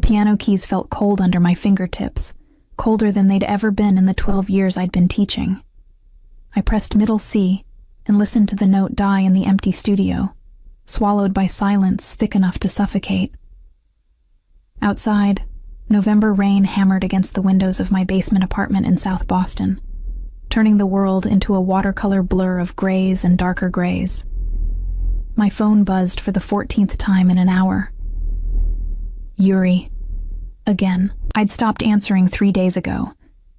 piano keys felt cold under my fingertips, colder than they'd ever been in the 12 years I'd been teaching. I pressed middle C and listened to the note die in the empty studio, swallowed by silence thick enough to suffocate. Outside, November rain hammered against the windows of my basement apartment in South Boston, turning the world into a watercolor blur of grays and darker grays. My phone buzzed for the 14th time in an hour. Yuri. Again. I'd stopped answering 3 days ago,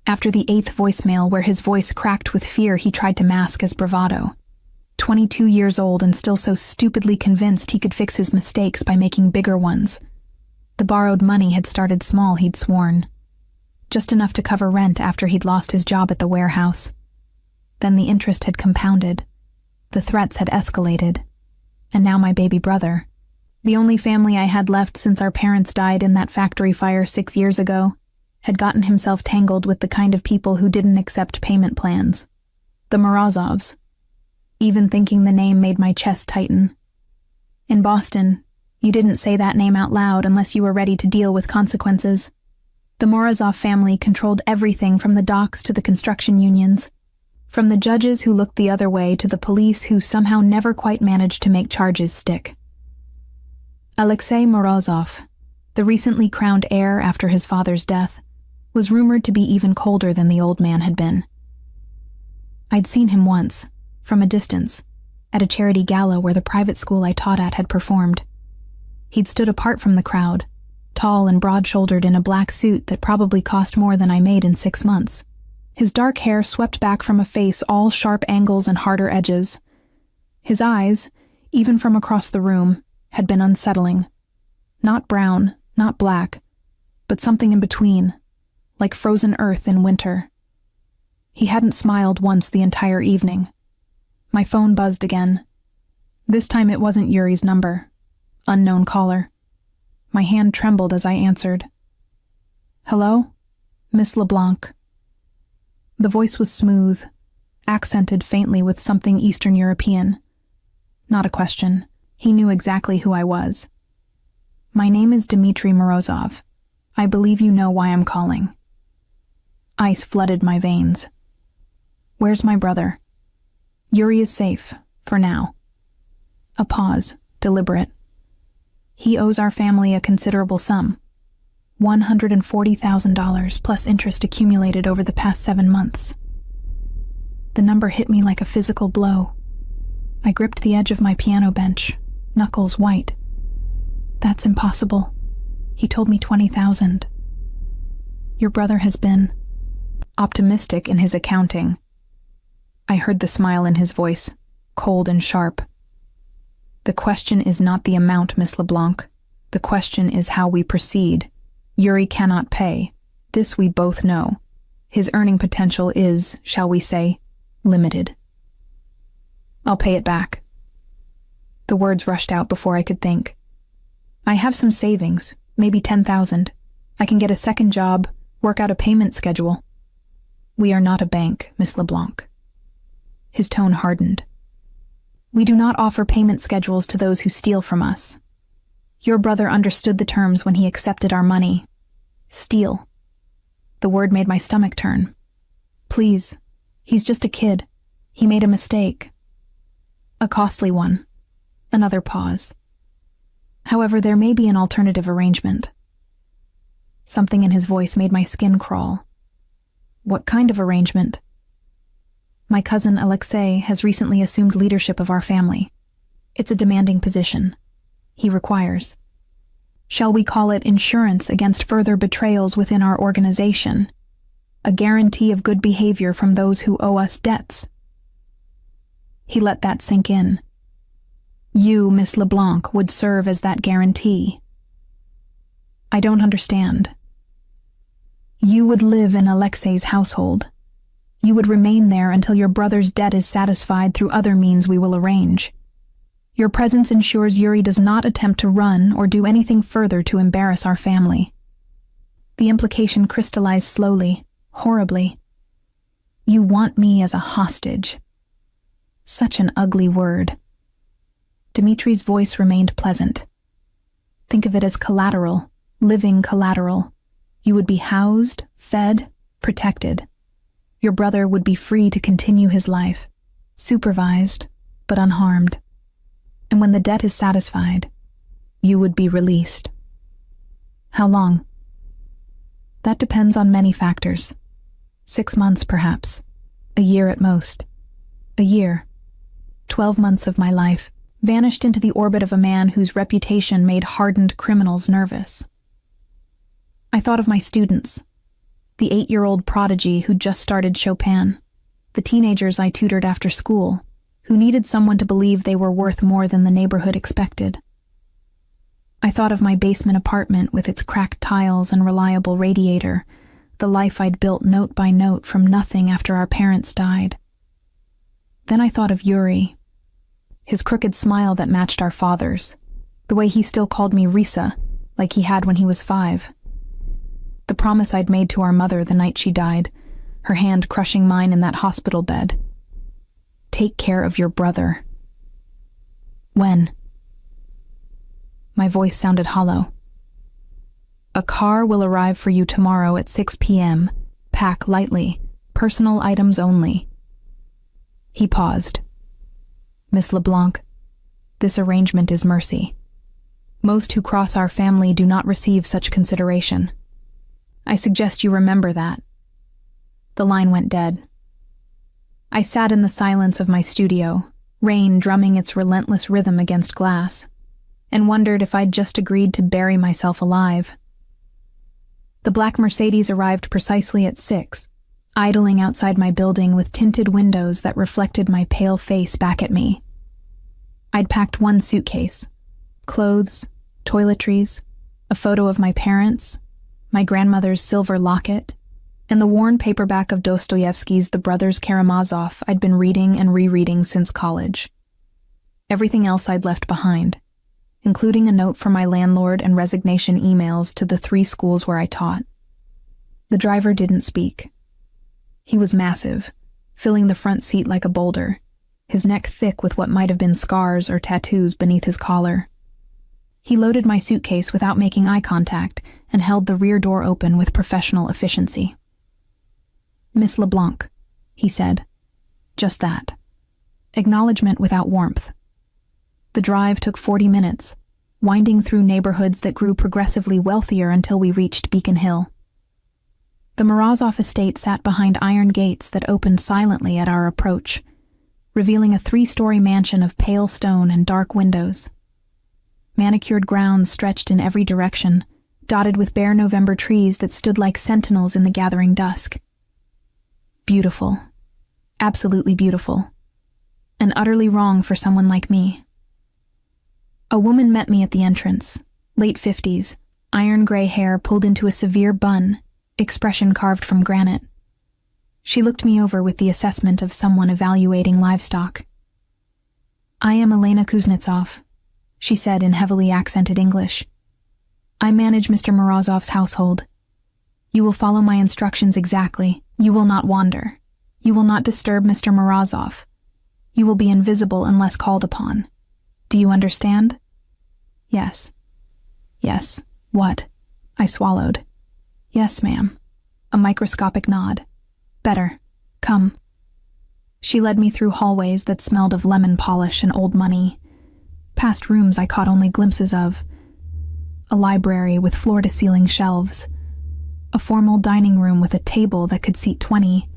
after the 8th voicemail where his voice cracked with fear he tried to mask as bravado. 22 years old and still so stupidly convinced he could fix his mistakes by making bigger ones. The borrowed money had started small, he'd sworn. Just enough to cover rent after he'd lost his job at the warehouse. Then the interest had compounded. The threats had escalated. And now my baby brother, the only family I had left since our parents died in that factory fire 6 years ago, had gotten himself tangled with the kind of people who didn't accept payment plans. The Morozovs. Even thinking the name made my chest tighten. In Boston, you didn't say that name out loud unless you were ready to deal with consequences. The Morozov family controlled everything from the docks to the construction unions, from the judges who looked the other way to the police who somehow never quite managed to make charges stick. Alexei Morozov, the recently crowned heir after his father's death, was rumored to be even colder than the old man had been. I'd seen him once, from a distance, at a charity gala where the private school I taught at had performed. He'd stood apart from the crowd, tall and broad-shouldered in a black suit that probably cost more than I made in 6 months. His dark hair swept back from a face all sharp angles and harder edges. His eyes, even from across the room, had been unsettling. Not brown, not black, but something in between, like frozen earth in winter. He hadn't smiled once the entire evening. My phone buzzed again. This time it wasn't Yuri's number. Unknown caller. My hand trembled as I answered. "Hello? Miss LeBlanc." The voice was smooth, accented faintly with something Eastern European. Not a question. He knew exactly who I was. "My name is Dmitry Morozov. I believe you know why I'm calling." Ice flooded my veins. "Where's my brother?" "Yuri is safe, for now." A pause, deliberate. "He owes our family a considerable sum. $140,000 plus interest accumulated over the past 7 months. The number hit me like a physical blow. I gripped the edge of my piano bench, knuckles white. "That's impossible. He told me 20,000. Your brother has been optimistic in his accounting." I heard the smile in his voice, cold and sharp. "The question is not the amount, Miss LeBlanc. The question is how we proceed. Yuri cannot pay. This we both know. His earning potential is, shall we say, limited." "I'll pay it back." The words rushed out before I could think. "I have some savings, maybe 10,000. I can get a second job, work out a payment schedule." "We are not a bank, Miss LeBlanc." His tone hardened. "We do not offer payment schedules to those who steal from us. Your brother understood the terms when he accepted our money. Steal." The word made my stomach turn. "Please, he's just a kid. He made a mistake." "A costly one." Another pause. "However, there may be an alternative arrangement." Something in his voice made my skin crawl. "What kind of arrangement?" "My cousin Alexei has recently assumed leadership of our family. It's a demanding position. He requires, shall we call it, insurance against further betrayals within our organization, a guarantee of good behavior from those who owe us debts." He let that sink in. "You, Miss LeBlanc, would serve as that guarantee." "I don't understand." "You would live in Alexei's household. You would remain there until your brother's debt is satisfied through other means we will arrange. Your presence ensures Yuri does not attempt to run or do anything further to embarrass our family." The implication crystallized slowly, horribly. "You want me as a hostage." Such an ugly word. Dimitri's voice remained pleasant. "Think of it as collateral, living collateral. You would be housed, fed, protected. Your brother would be free to continue his life, supervised, but unharmed. And when the debt is satisfied, you would be released. How long? That depends on many factors. 6 months, perhaps. A year at most. A year. 12 months of my life vanished into the orbit of a man whose reputation made hardened criminals nervous. I thought of my students, the 8-year-old prodigy who just started Chopin, the teenagers I tutored after school, who needed someone to believe they were worth more than the neighborhood expected. I thought of my basement apartment with its cracked tiles and reliable radiator, the life I'd built note by note from nothing after our parents died. Then I thought of Yuri, his crooked smile that matched our father's, the way he still called me Risa, like he had when he was 5. The promise I'd made to our mother the night she died, her hand crushing mine in that hospital bed. Take care of your brother. When? My voice sounded hollow. A car will arrive for you tomorrow at 6 p.m. Pack lightly. Personal items only. He paused. Miss LeBlanc, this arrangement is mercy. Most who cross our family do not receive such consideration. I suggest you remember that. The line went dead. I sat in the silence of my studio, rain drumming its relentless rhythm against glass, and wondered if I'd just agreed to bury myself alive. The black Mercedes arrived precisely at 6, idling outside my building with tinted windows that reflected my pale face back at me. I'd packed 1 suitcase, clothes, toiletries, a photo of my parents, my grandmother's silver locket, and the worn paperback of Dostoevsky's The Brothers Karamazov I'd been reading and rereading since college. Everything else I'd left behind, including a note from my landlord and resignation emails to the 3 schools where I taught. The driver didn't speak. He was massive, filling the front seat like a boulder, his neck thick with what might have been scars or tattoos beneath his collar. He loaded my suitcase without making eye contact and held the rear door open with professional efficiency. Miss LeBlanc, he said. Just that. Acknowledgement without warmth. The drive took 40 minutes, winding through neighborhoods that grew progressively wealthier until we reached Beacon Hill. The Morozov estate sat behind iron gates that opened silently at our approach, revealing a 3-story mansion of pale stone and dark windows. Manicured grounds stretched in every direction, dotted with bare November trees that stood like sentinels in the gathering dusk. Beautiful. Absolutely beautiful. And utterly wrong for someone like me. A woman met me at the entrance, late 50s, iron gray hair pulled into a severe bun, expression carved from granite. She looked me over with the assessment of someone evaluating livestock. I am Elena Kuznetsov, she said in heavily accented English. I manage Mr. Morozov's household. You will follow my instructions exactly. You will not wander. You will not disturb Mr. Morozov. You will be invisible unless called upon. Do you understand? Yes. Yes. What? I swallowed. Yes, ma'am. A microscopic nod. Better. Come. She led me through hallways that smelled of lemon polish and old money, past rooms I caught only glimpses of, a library with floor-to-ceiling shelves, a formal dining room with a table that could seat 20,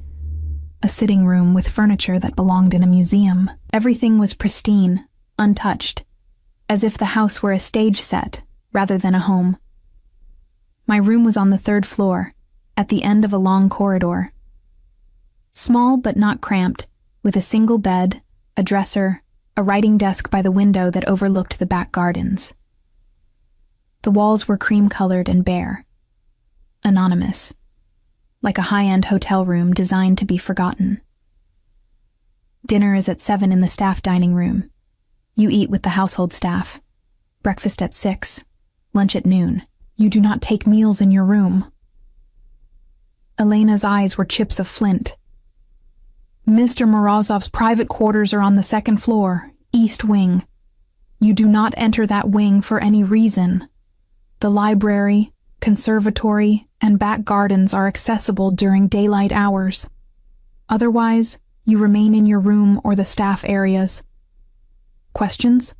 a sitting room with furniture that belonged in a museum. Everything was pristine, untouched, as if the house were a stage set rather than a home. My room was on the 3rd floor, at the end of a long corridor. Small but not cramped, with a single bed, a dresser, a writing desk by the window that overlooked the back gardens. The walls were cream-colored and bare. Anonymous. Like a high-end hotel room designed to be forgotten. Dinner is at 7 in the staff dining room. You eat with the household staff. Breakfast at 6. Lunch at noon. You do not take meals in your room. Elena's eyes were chips of flint. Mr. Morozov's private quarters are on the 2nd floor, east wing. You do not enter that wing for any reason. The library, conservatory, and back gardens are accessible during daylight hours. Otherwise, you remain in your room or the staff areas. Questions?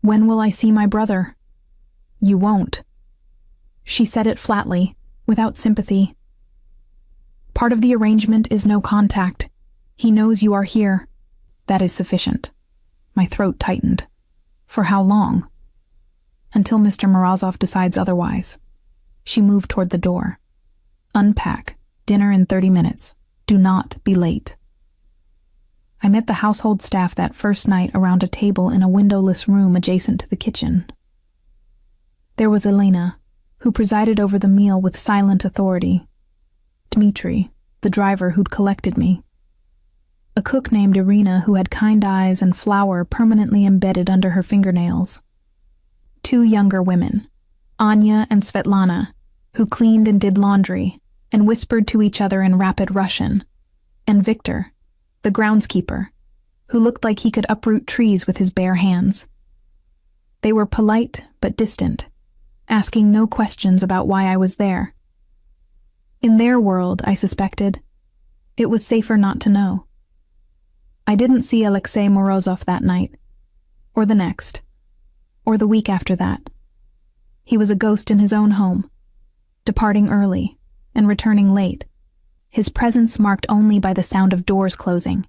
When will I see my brother? You won't. She said it flatly, without sympathy. Part of the arrangement is no contact. He knows you are here. That is sufficient. My throat tightened. For how long? Until Mr. Morozov decides otherwise. She moved toward the door. Unpack. Dinner in 30 minutes. Do not be late. I met the household staff that first night around a table in a windowless room adjacent to the kitchen. There was Elena, who presided over the meal with silent authority. Dmitri, the driver who'd collected me. A cook named Irina who had kind eyes and flour permanently embedded under her fingernails. 2 younger women, Anya and Svetlana, who cleaned and did laundry and whispered to each other in rapid Russian, and Victor, the groundskeeper, who looked like he could uproot trees with his bare hands. They were polite but distant, asking no questions about why I was there. In their world, I suspected, it was safer not to know. I didn't see Alexei Morozov that night, or the next, or the week after that. He was a ghost in his own home, departing early and returning late, his presence marked only by the sound of doors closing,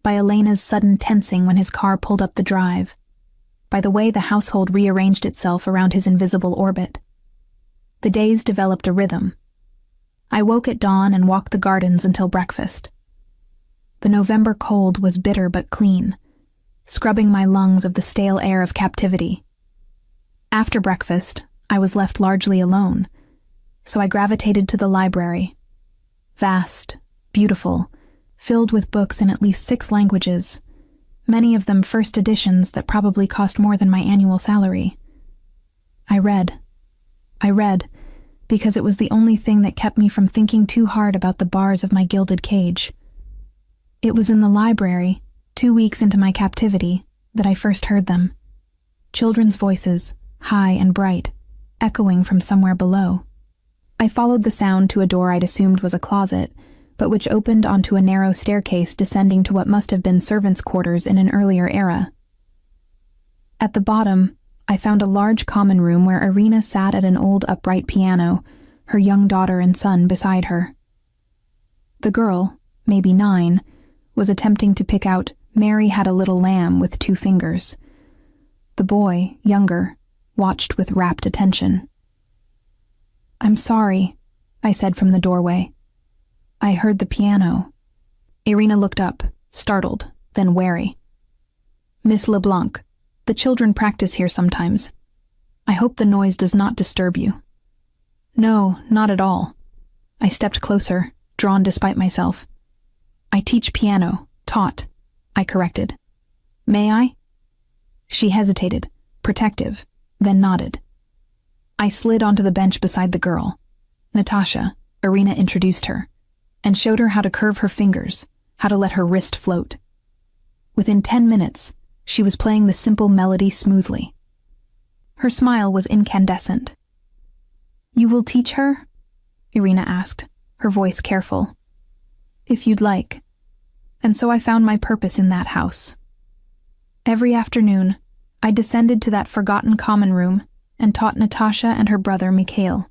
by Elena's sudden tensing when his car pulled up the drive, by the way the household rearranged itself around his invisible orbit. The days developed a rhythm. I woke at dawn and walked the gardens until breakfast. The November cold was bitter but clean, scrubbing my lungs of the stale air of captivity. After breakfast, I was left largely alone, so I gravitated to the library. Vast, beautiful, filled with books in at least 6 languages, many of them first editions that probably cost more than my annual salary. I read because it was the only thing that kept me from thinking too hard about the bars of my gilded cage. It was in the library, 2 weeks into my captivity, that I first heard them. Children's voices, high and bright, echoing from somewhere below. I followed the sound to a door I'd assumed was a closet, but which opened onto a narrow staircase descending to what must have been servants' quarters in an earlier era. At the bottom, I found a large common room where Irina sat at an old upright piano, her young daughter and son beside her. The girl, maybe 9, was attempting to pick out "Mary Had a Little Lamb" with 2 fingers. The boy, younger, watched with rapt attention. "I'm sorry," I said from the doorway. "I heard the piano." Irina looked up, startled, then wary. "Miss LeBlanc, the children practice here sometimes. I hope the noise does not disturb you." "No, not at all." I stepped closer, drawn despite myself. "I teach piano, taught," I corrected. "May I?" She hesitated, protective, then nodded. I slid onto the bench beside the girl. Natasha, Irina introduced her, and showed her how to curve her fingers, how to let her wrist float. Within 10 minutes, she was playing the simple melody smoothly. Her smile was incandescent. "You will teach her?" Irina asked, her voice careful. "If you'd like." And so I found my purpose in that house. Every afternoon, I descended to that forgotten common room and taught Natasha and her brother Mikhail.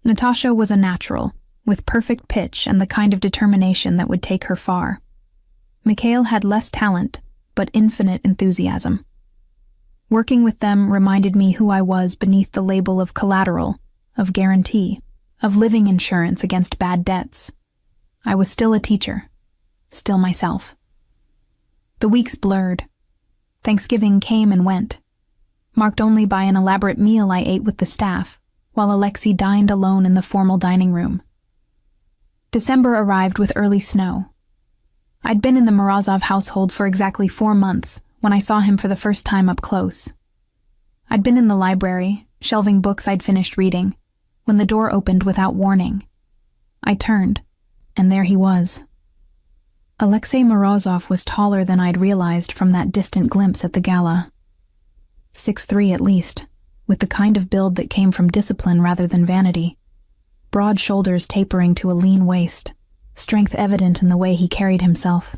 Natasha was a natural, with perfect pitch and the kind of determination that would take her far. Mikhail had less talent, but infinite enthusiasm. Working with them reminded me who I was beneath the label of collateral, of guarantee, of living insurance against bad debts. I was still a teacher, still myself. The weeks blurred. Thanksgiving came and went, marked only by an elaborate meal I ate with the staff, while Alexei dined alone in the formal dining room. December arrived with early snow. I'd been in the Morozov household for exactly 4 months when I saw him for the first time up close. I'd been in the library, shelving books I'd finished reading, when the door opened without warning. I turned, and there he was. Alexei Morozov was taller than I'd realized from that distant glimpse at the gala. 6'3" at least, with the kind of build that came from discipline rather than vanity. Broad shoulders tapering to a lean waist, strength evident in the way he carried himself.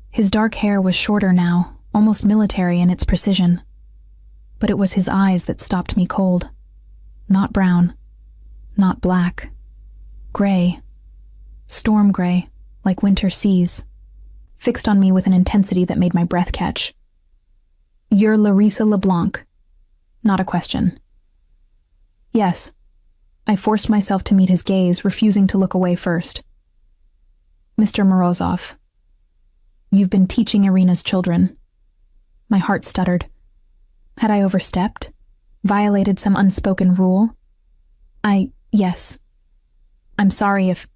His dark hair was shorter now, almost military in its precision. But it was his eyes that stopped me cold. Not brown, not black. Gray. Storm gray, like winter seas. Fixed on me with an intensity that made my breath catch. "You're Larissa LeBlanc." Not a question. Yes. I forced myself to meet his gaze, refusing to look away first. "Mr. Morozov, you've been teaching Irina's children." My heart stuttered. Had I overstepped? Violated some unspoken rule? Yes. "I'm sorry if..."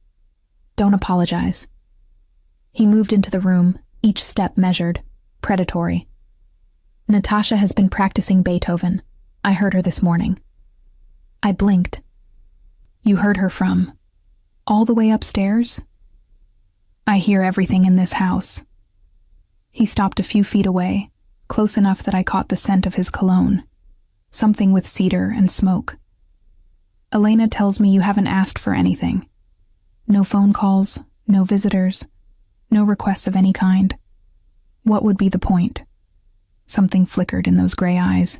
"Don't apologize." He moved into the room, each step measured, predatory. "Natasha has been practicing Beethoven. I heard her this morning." I blinked. "You heard her from all the way upstairs?" "I hear everything in this house." He stopped a few feet away, close enough that I caught the scent of his cologne, something with cedar and smoke. "Elena tells me you haven't asked for anything. No phone calls, no visitors, no requests of any kind. What would be the point?" Something flickered in those gray eyes.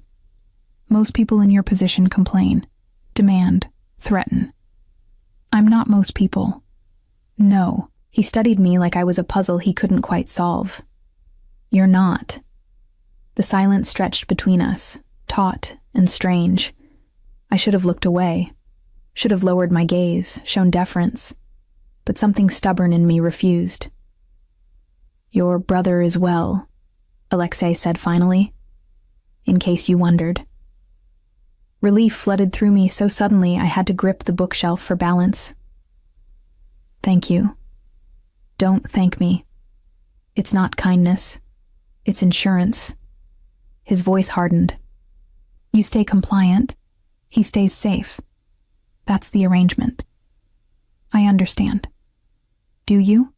"Most people in your position complain, demand, threaten. I'm not most people." "No." He studied me like I was a puzzle he couldn't quite solve. "You're not." The silence stretched between us, taut and strange. I should have looked away, should have lowered my gaze, shown deference, but something stubborn in me refused. "Your brother is well," Alexei said finally, "in case you wondered." Relief flooded through me so suddenly I had to grip the bookshelf for balance. "Thank you. Don't thank me. It's not kindness. It's insurance." His voice hardened. "You stay compliant. He stays safe. That's the arrangement." "I understand." "Do you?"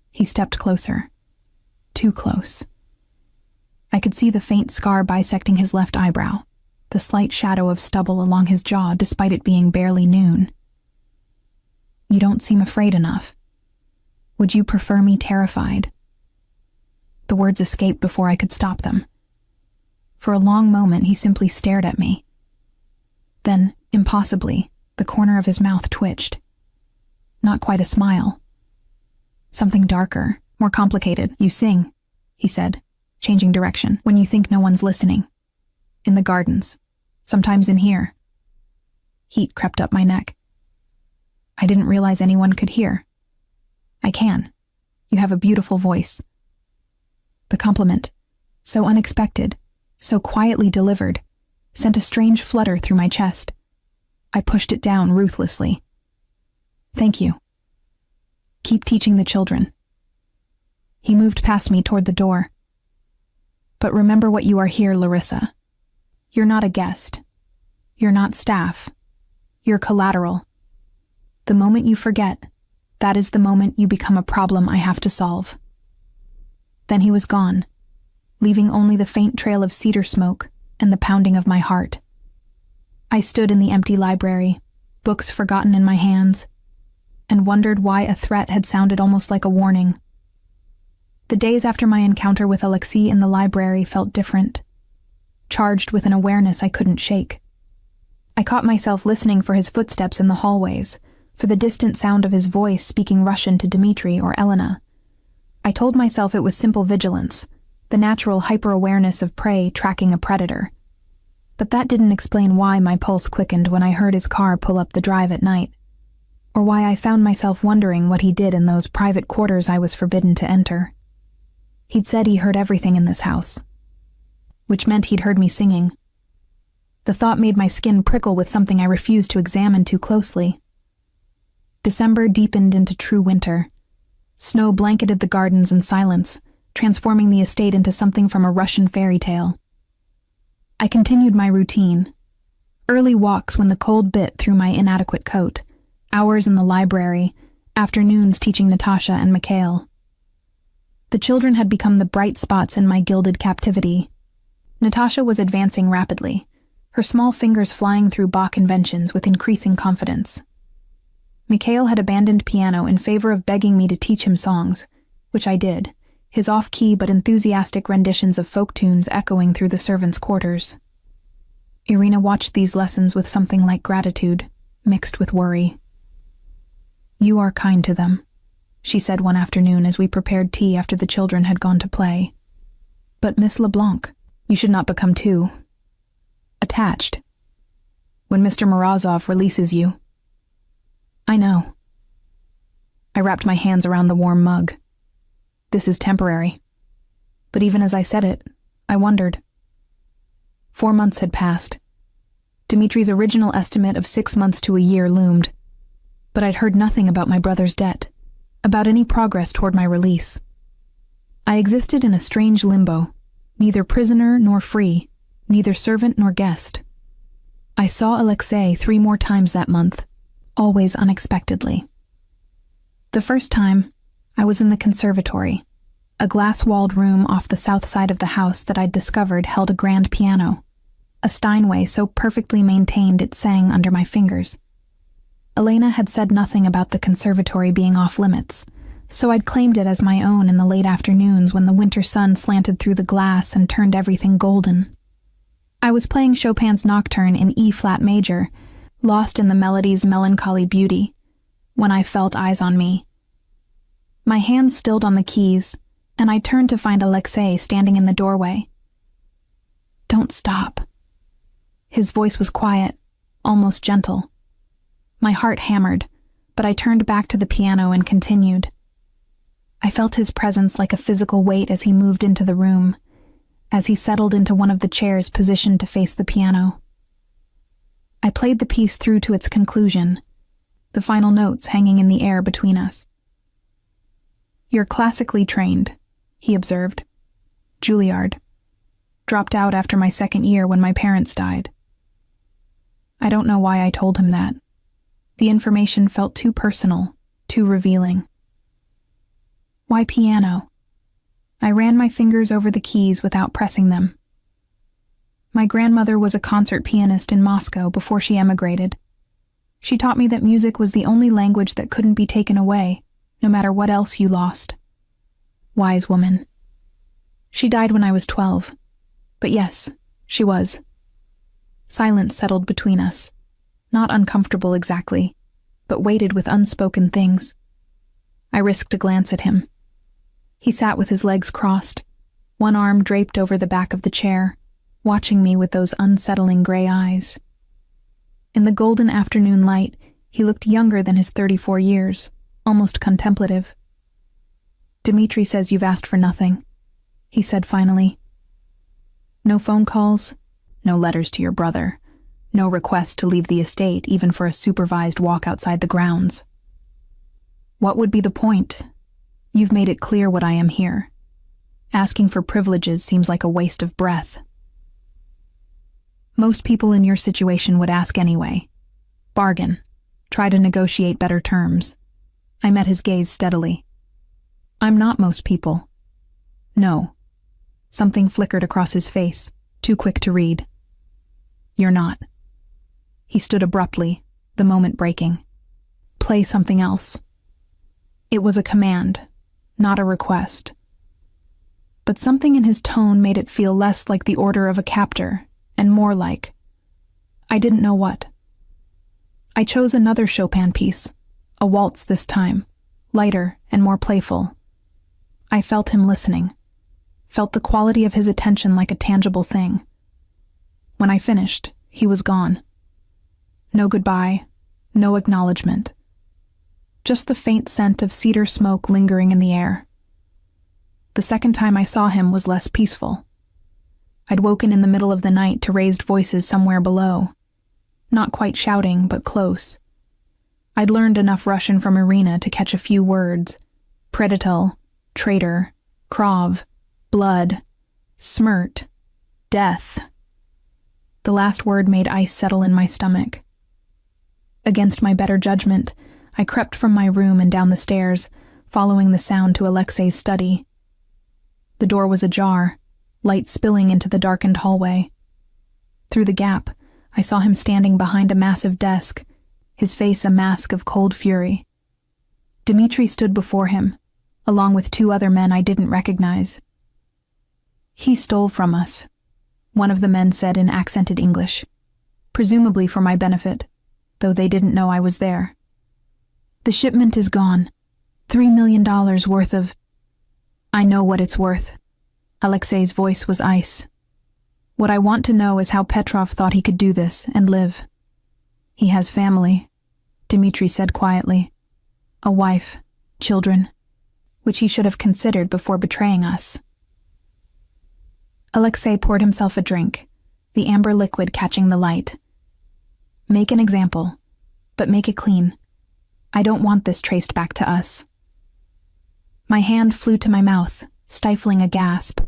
He stepped closer. Too close. I could see the faint scar bisecting his left eyebrow, the slight shadow of stubble along his jaw despite it being barely noon. "You don't seem afraid enough. Would you prefer me terrified?" The words escaped before I could stop them. For a long moment he simply stared at me. Then, impossibly, the corner of his mouth twitched. Not quite a smile. Something darker, more complicated. "You sing," he said, changing direction, "when you think no one's listening. In the gardens. Sometimes in here." Heat crept up my neck. "I didn't realize anyone could hear." "I can. You have a beautiful voice." The compliment, so unexpected, so quietly delivered, sent a strange flutter through my chest. I pushed it down ruthlessly. "Thank you. Keep teaching the children." He moved past me toward the door. "But remember what you are here, Larissa. You're not a guest. You're not staff. You're collateral. The moment you forget, that is the moment you become a problem I have to solve." Then he was gone, leaving only the faint trail of cedar smoke and the pounding of my heart. I stood in the empty library, books forgotten in my hands, and wondered why a threat had sounded almost like a warning. The days after my encounter with Alexei in the library felt different, charged with an awareness I couldn't shake. I caught myself listening for his footsteps in the hallways, for the distant sound of his voice speaking Russian to Dmitri or Elena. I told myself it was simple vigilance, the natural hyper-awareness of prey tracking a predator. But that didn't explain why my pulse quickened when I heard his car pull up the drive at night, or why I found myself wondering what he did in those private quarters I was forbidden to enter. He'd said he heard everything in this house, which meant he'd heard me singing. The thought made my skin prickle with something I refused to examine too closely. December deepened into true winter. Snow blanketed the gardens in silence, transforming the estate into something from a Russian fairy tale. I continued my routine. Early walks when the cold bit through my inadequate coat, hours in the library, afternoons teaching Natasha and Mikhail. The children had become the bright spots in my gilded captivity. Natasha was advancing rapidly, her small fingers flying through Bach inventions with increasing confidence. Mikhail had abandoned piano in favor of begging me to teach him songs, which I did, his off-key but enthusiastic renditions of folk tunes echoing through the servants' quarters. Irina watched these lessons with something like gratitude, mixed with worry. "You are kind to them," she said one afternoon as we prepared tea after the children had gone to play. "But Miss LeBlanc, you should not become too attached. When Mr. Morozov releases you—" "I know." I wrapped my hands around the warm mug. "This is temporary." But even as I said it, I wondered. 4 months had passed. Dimitri's original estimate of 6 months to a year loomed, but I'd heard nothing about my brother's debt, about any progress toward my release. I existed in a strange limbo, neither prisoner nor free, neither servant nor guest. I saw Alexei 3 more times that month, always unexpectedly. The first time, I was in the conservatory, a glass-walled room off the south side of the house that I'd discovered held a grand piano, a Steinway so perfectly maintained it sang under my fingers. Elena had said nothing about the conservatory being off-limits, so I'd claimed it as my own in the late afternoons when the winter sun slanted through the glass and turned everything golden. I was playing Chopin's Nocturne in E-flat major, lost in the melody's melancholy beauty, when I felt eyes on me. My hands stilled on the keys, and I turned to find Alexei standing in the doorway. "Don't stop." His voice was quiet, almost gentle. My heart hammered, but I turned back to the piano and continued. I felt his presence like a physical weight as he moved into the room, as he settled into one of the chairs positioned to face the piano. I played the piece through to its conclusion, the final notes hanging in the air between us. "You're classically trained," he observed. "Juilliard. Dropped out after my 2nd year when my parents died." I don't know why I told him that. The information felt too personal, too revealing. "Why piano?" I ran my fingers over the keys without pressing them. My grandmother was a concert pianist in Moscow before she emigrated. She taught me that music was the only language that couldn't be taken away, no matter what else you lost. Wise woman. She died when I was 12. But yes, she was. Silence settled between us. Not uncomfortable exactly, but weighted with unspoken things. I risked a glance at him. He sat with his legs crossed, one arm draped over the back of the chair, watching me with those unsettling gray eyes. In the golden afternoon light, he looked younger than his 34 years, almost contemplative. "Dimitri says you've asked for nothing," he said finally. "No phone calls, no letters to your brother, no request to leave the estate even for a supervised walk outside the grounds. What would be the point? You've made it clear what I am here. Asking for privileges seems like a waste of breath. Most people in your situation would ask anyway. Bargain. Try to negotiate better terms." I met his gaze steadily. "I'm not most people." "No." Something flickered across his face, too quick to read. "You're not." He stood abruptly, the moment breaking. "Play something else." It was a command, not a request. But something in his tone made it feel less like the order of a captor, and more like, I didn't know what. I chose another Chopin piece, a waltz this time, lighter and more playful. I felt him listening, felt the quality of his attention like a tangible thing. When I finished, he was gone. No goodbye, no acknowledgement. Just the faint scent of cedar smoke lingering in the air. The second time I saw him was less peaceful. I'd woken in the middle of the night to raised voices somewhere below. Not quite shouting, but close. I'd learned enough Russian from Irina to catch a few words. Predital, traitor, crave, blood, smirt, death. The last word made ice settle in my stomach. Against my better judgment, I crept from my room and down the stairs, following the sound to Alexei's study. The door was ajar, light spilling into the darkened hallway. Through the gap, I saw him standing behind a massive desk, his face a mask of cold fury. Dmitri stood before him, along with 2 other men I didn't recognize. "He stole from us," one of the men said in accented English, presumably for my benefit, though they didn't know I was there. "The shipment is gone. $3 million worth of—" "I know what it's worth." Alexei's voice was ice. "What I want to know is how Petrov thought he could do this and live." "He has family," Dmitri said quietly. "A wife, children, which he should have considered before betraying us." Alexei poured himself a drink, the amber liquid catching the light. "Make an example, but make it clean. I don't want this traced back to us." My hand flew to my mouth, stifling a gasp.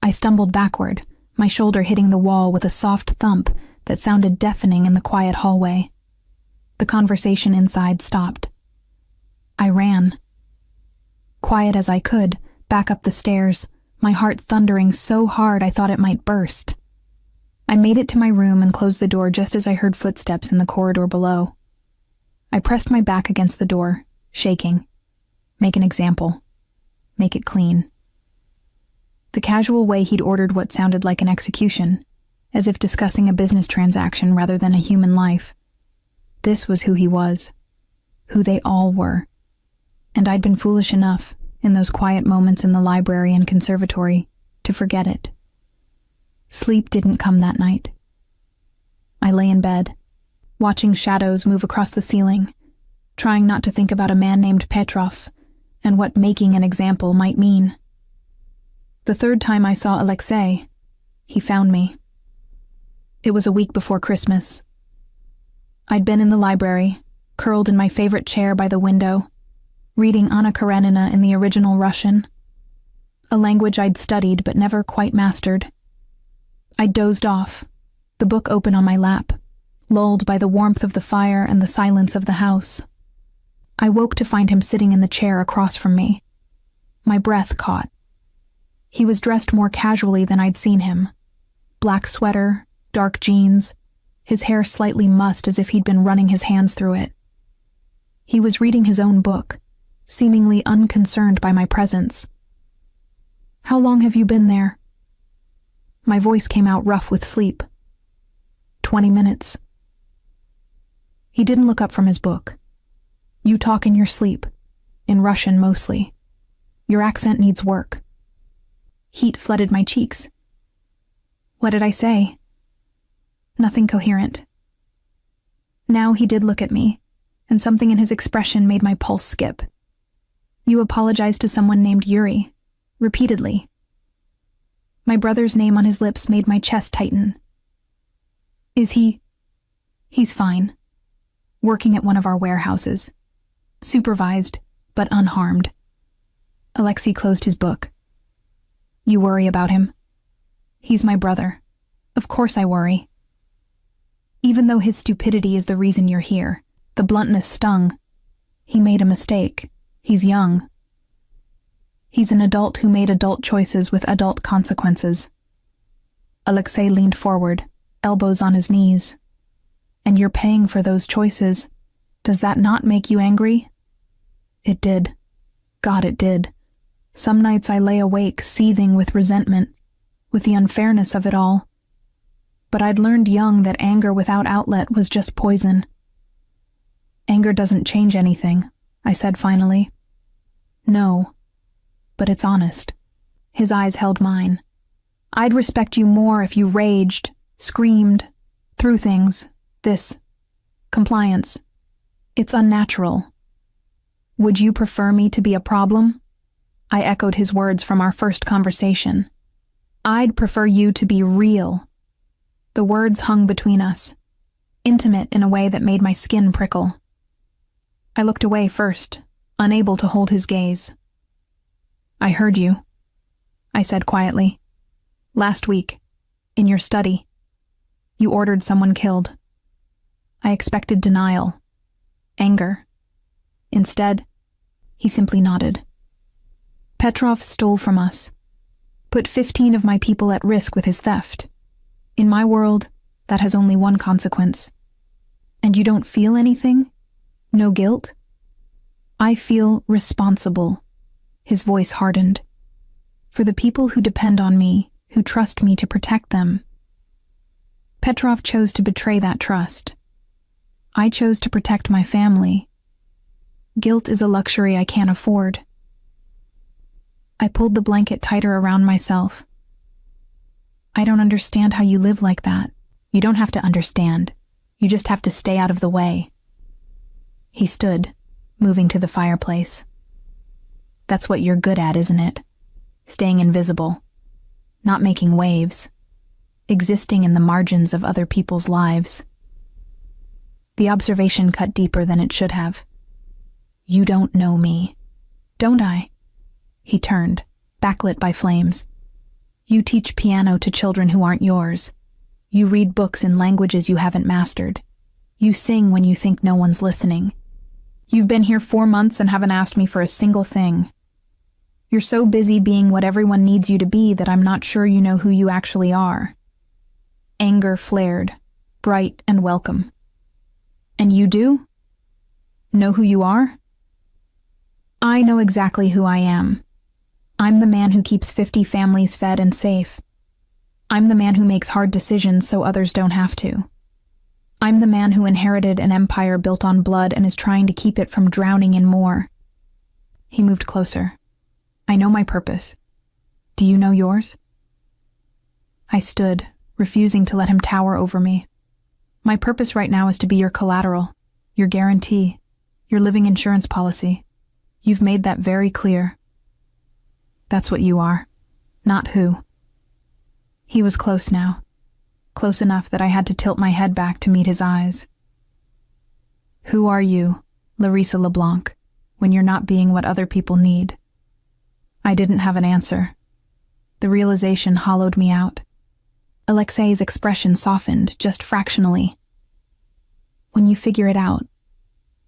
I stumbled backward, my shoulder hitting the wall with a soft thump that sounded deafening in the quiet hallway. The conversation inside stopped. I ran. Quiet as I could, back up the stairs, my heart thundering so hard I thought it might burst. I made it to my room and closed the door just as I heard footsteps in the corridor below. I pressed my back against the door, shaking. Make an example. Make it clean. The casual way he'd ordered what sounded like an execution, as if discussing a business transaction rather than a human life. This was who he was, who they all were, and I'd been foolish enough, in those quiet moments in the library and conservatory, to forget it. Sleep didn't come that night. I lay in bed, watching shadows move across the ceiling, trying not to think about a man named Petrov and what making an example might mean. The 3rd time I saw Alexei, he found me. It was a week before Christmas. I'd been in the library, curled in my favorite chair by the window, reading Anna Karenina in the original Russian, a language I'd studied but never quite mastered. I dozed off, the book open on my lap, lulled by the warmth of the fire and the silence of the house. I woke to find him sitting in the chair across from me. My breath caught. He was dressed more casually than I'd seen him. Black sweater, dark jeans, his hair slightly mussed as if he'd been running his hands through it. He was reading his own book, seemingly unconcerned by my presence. "How long have you been there?" My voice came out rough with sleep. 20 minutes. He didn't look up from his book. "You talk in your sleep, in Russian mostly. Your accent needs work." Heat flooded my cheeks. What did I say? Nothing coherent. Now he did look at me, and something in his expression made my pulse skip. "You apologized to someone named Yuri, repeatedly." My brother's name on his lips made my chest tighten. "Is he?" "He's fine. Working at one of our warehouses. Supervised, but unharmed." Alexei closed his book. "You worry about him?" "He's my brother. Of course I worry. Even though his stupidity is the reason you're here, the bluntness stung. He made a mistake. He's young. He's an adult who made adult choices with adult consequences." Alexei leaned forward, elbows on his knees. "And you're paying for those choices. Does that not make you angry?" It did. God, it did. Some nights I lay awake, seething with resentment, with the unfairness of it all. But I'd learned young that anger without outlet was just poison. "Anger doesn't change anything," I said finally. "No, but it's honest." His eyes held mine. "I'd respect you more if you raged, screamed, threw things. This. Compliance. It's unnatural. Would you prefer me to be a problem?" I echoed his words from our first conversation. "I'd prefer you to be real." The words hung between us, intimate in a way that made my skin prickle. I looked away first, unable to hold his gaze. "I heard you," I said quietly. "Last week, in your study, you ordered someone killed." I expected denial, anger. Instead, he simply nodded. "Petrov stole from us, put 15 of my people at risk with his theft. In my world, That has only one consequence. And you don't feel anything? No guilt? I feel responsible. His voice hardened. For the people who depend on me, who trust me to protect them. Petrov chose to betray that trust. I chose to protect my family. Guilt is a luxury I can't afford. I pulled the blanket tighter around myself. I don't understand how you live like that. You don't have to understand. You just have to stay out of the way. He stood, moving to the fireplace. That's what you're good at, isn't it? Staying invisible. Not making waves. Existing in the margins of other people's lives. The observation cut deeper than it should have. You don't know me. Don't I? He turned, backlit by flames. You teach piano to children who aren't yours. You read books in languages you haven't mastered. You sing when you think no one's listening. You've been here 4 months and haven't asked me for a single thing. You're so busy being what everyone needs you to be that I'm not sure you know who you actually are. Anger flared, bright and welcome. And you do? Know who you are? I know exactly who I am. I'm the man who keeps 50 families fed and safe. I'm the man who makes hard decisions so others don't have to. I'm the man who inherited an empire built on blood and is trying to keep it from drowning in more. He moved closer. I know my purpose. Do you know yours? I stood, refusing to let him tower over me. My purpose right now is to be your collateral, your guarantee, your living insurance policy. You've made that very clear. That's what you are, not who. He was close now, close enough that I had to tilt my head back to meet his eyes. Who are you, Larissa LeBlanc, when you're not being what other people need? I didn't have an answer. The realization hollowed me out. Alexei's expression softened, just fractionally. When you figure it out,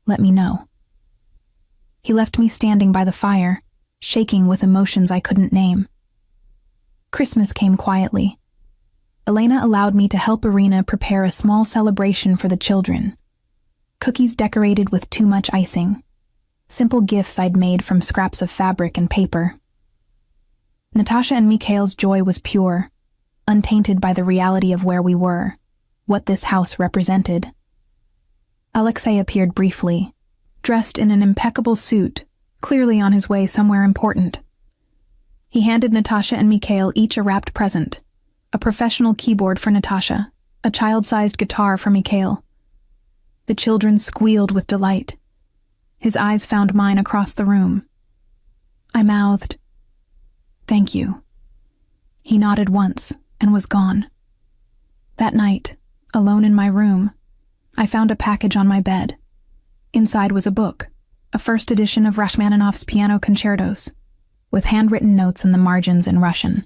let me know. He left me standing by the fire, shaking with emotions I couldn't name. Christmas came quietly. Elena allowed me to help Irina prepare a small celebration for the children. Cookies decorated with too much icing. Simple gifts I'd made from scraps of fabric and paper. Natasha and Mikhail's joy was pure, untainted by the reality of where we were, what this house represented. Alexei appeared briefly, dressed in an impeccable suit, clearly on his way somewhere important. He handed Natasha and Mikhail each a wrapped present, a professional keyboard for Natasha, a child-sized guitar for Mikhail. The children squealed with delight. His eyes found mine across the room. I mouthed, "Thank you." He nodded once and was gone. That night, alone in my room, I found a package on my bed. Inside was a book, a first edition of Rachmaninoff's piano concertos, with handwritten notes in the margins in Russian.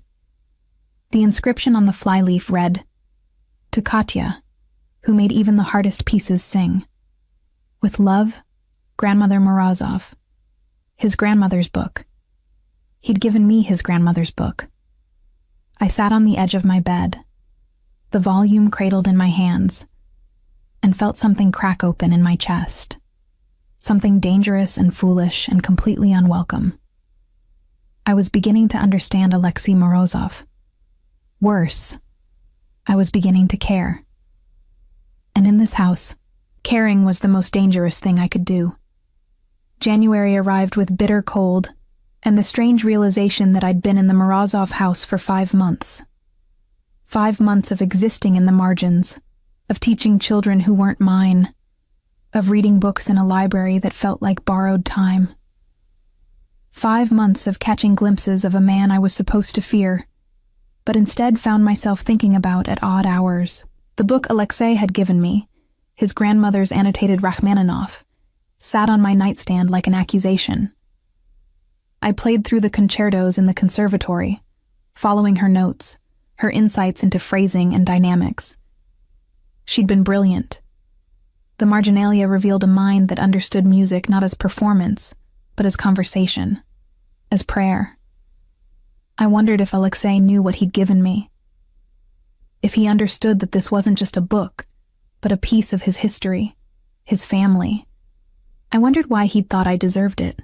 The inscription on the flyleaf read, "To Katya, who made even the hardest pieces sing. With love, Grandmother Morozov." His grandmother's book. He'd given me his grandmother's book. I sat on the edge of my bed, the volume cradled in my hands, and felt something crack open in my chest. Something dangerous and foolish and completely unwelcome. I was beginning to understand Alexei Morozov. Worse, I was beginning to care. And in this house, caring was the most dangerous thing I could do. January arrived with bitter cold, and the strange realization that I'd been in the Morozov house for 5 months. 5 months of existing in the margins, of teaching children who weren't mine, of reading books in a library that felt like borrowed time. 5 months of catching glimpses of a man I was supposed to fear, but instead found myself thinking about at odd hours. The book Alexei had given me, his grandmother's annotated Rachmaninoff, sat on my nightstand like an accusation. I played through the concertos in the conservatory, following her notes, her insights into phrasing and dynamics. She'd been brilliant. The marginalia revealed a mind that understood music not as performance, but as conversation, as prayer. I wondered if Alexei knew what he'd given me. If he understood that this wasn't just a book, but a piece of his history, his family. I wondered why he'd thought I deserved it.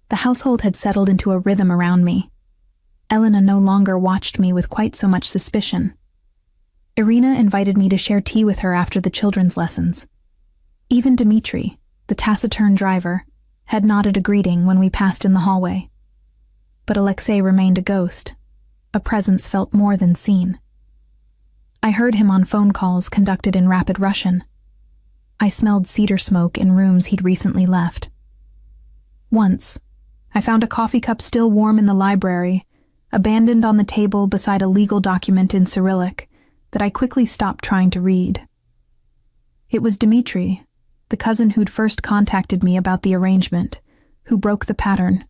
The household had settled into a rhythm around me. Elena no longer watched me with quite so much suspicion. Irina invited me to share tea with her after the children's lessons. Even Dmitri, the taciturn driver, had nodded a greeting when we passed in the hallway. But Alexei remained a ghost, a presence felt more than seen. I heard him on phone calls conducted in rapid Russian. I smelled cedar smoke in rooms he'd recently left. Once, I found a coffee cup still warm in the library, abandoned on the table beside a legal document in Cyrillic that I quickly stopped trying to read. It was Dmitri, the cousin who'd first contacted me about the arrangement, who broke the pattern.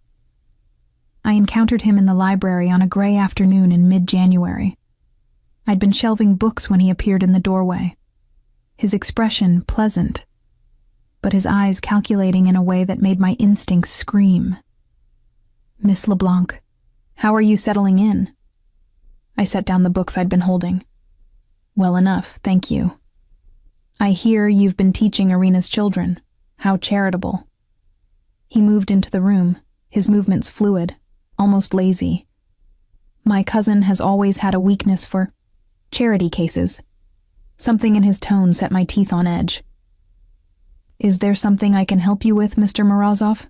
I encountered him in the library on a gray afternoon in mid-January. I'd been shelving books when he appeared in the doorway. His expression pleasant, but his eyes calculating in a way that made my instincts scream. "Miss LeBlanc, how are you settling in?" I set down the books I'd been holding. "Well enough, thank you. I hear you've been teaching Irina's children. How charitable." He moved into the room, his movements fluid, almost lazy. My cousin has always had a weakness for charity cases. Something in his tone set my teeth on edge. "Is there something I can help you with, Mr. Morozov?"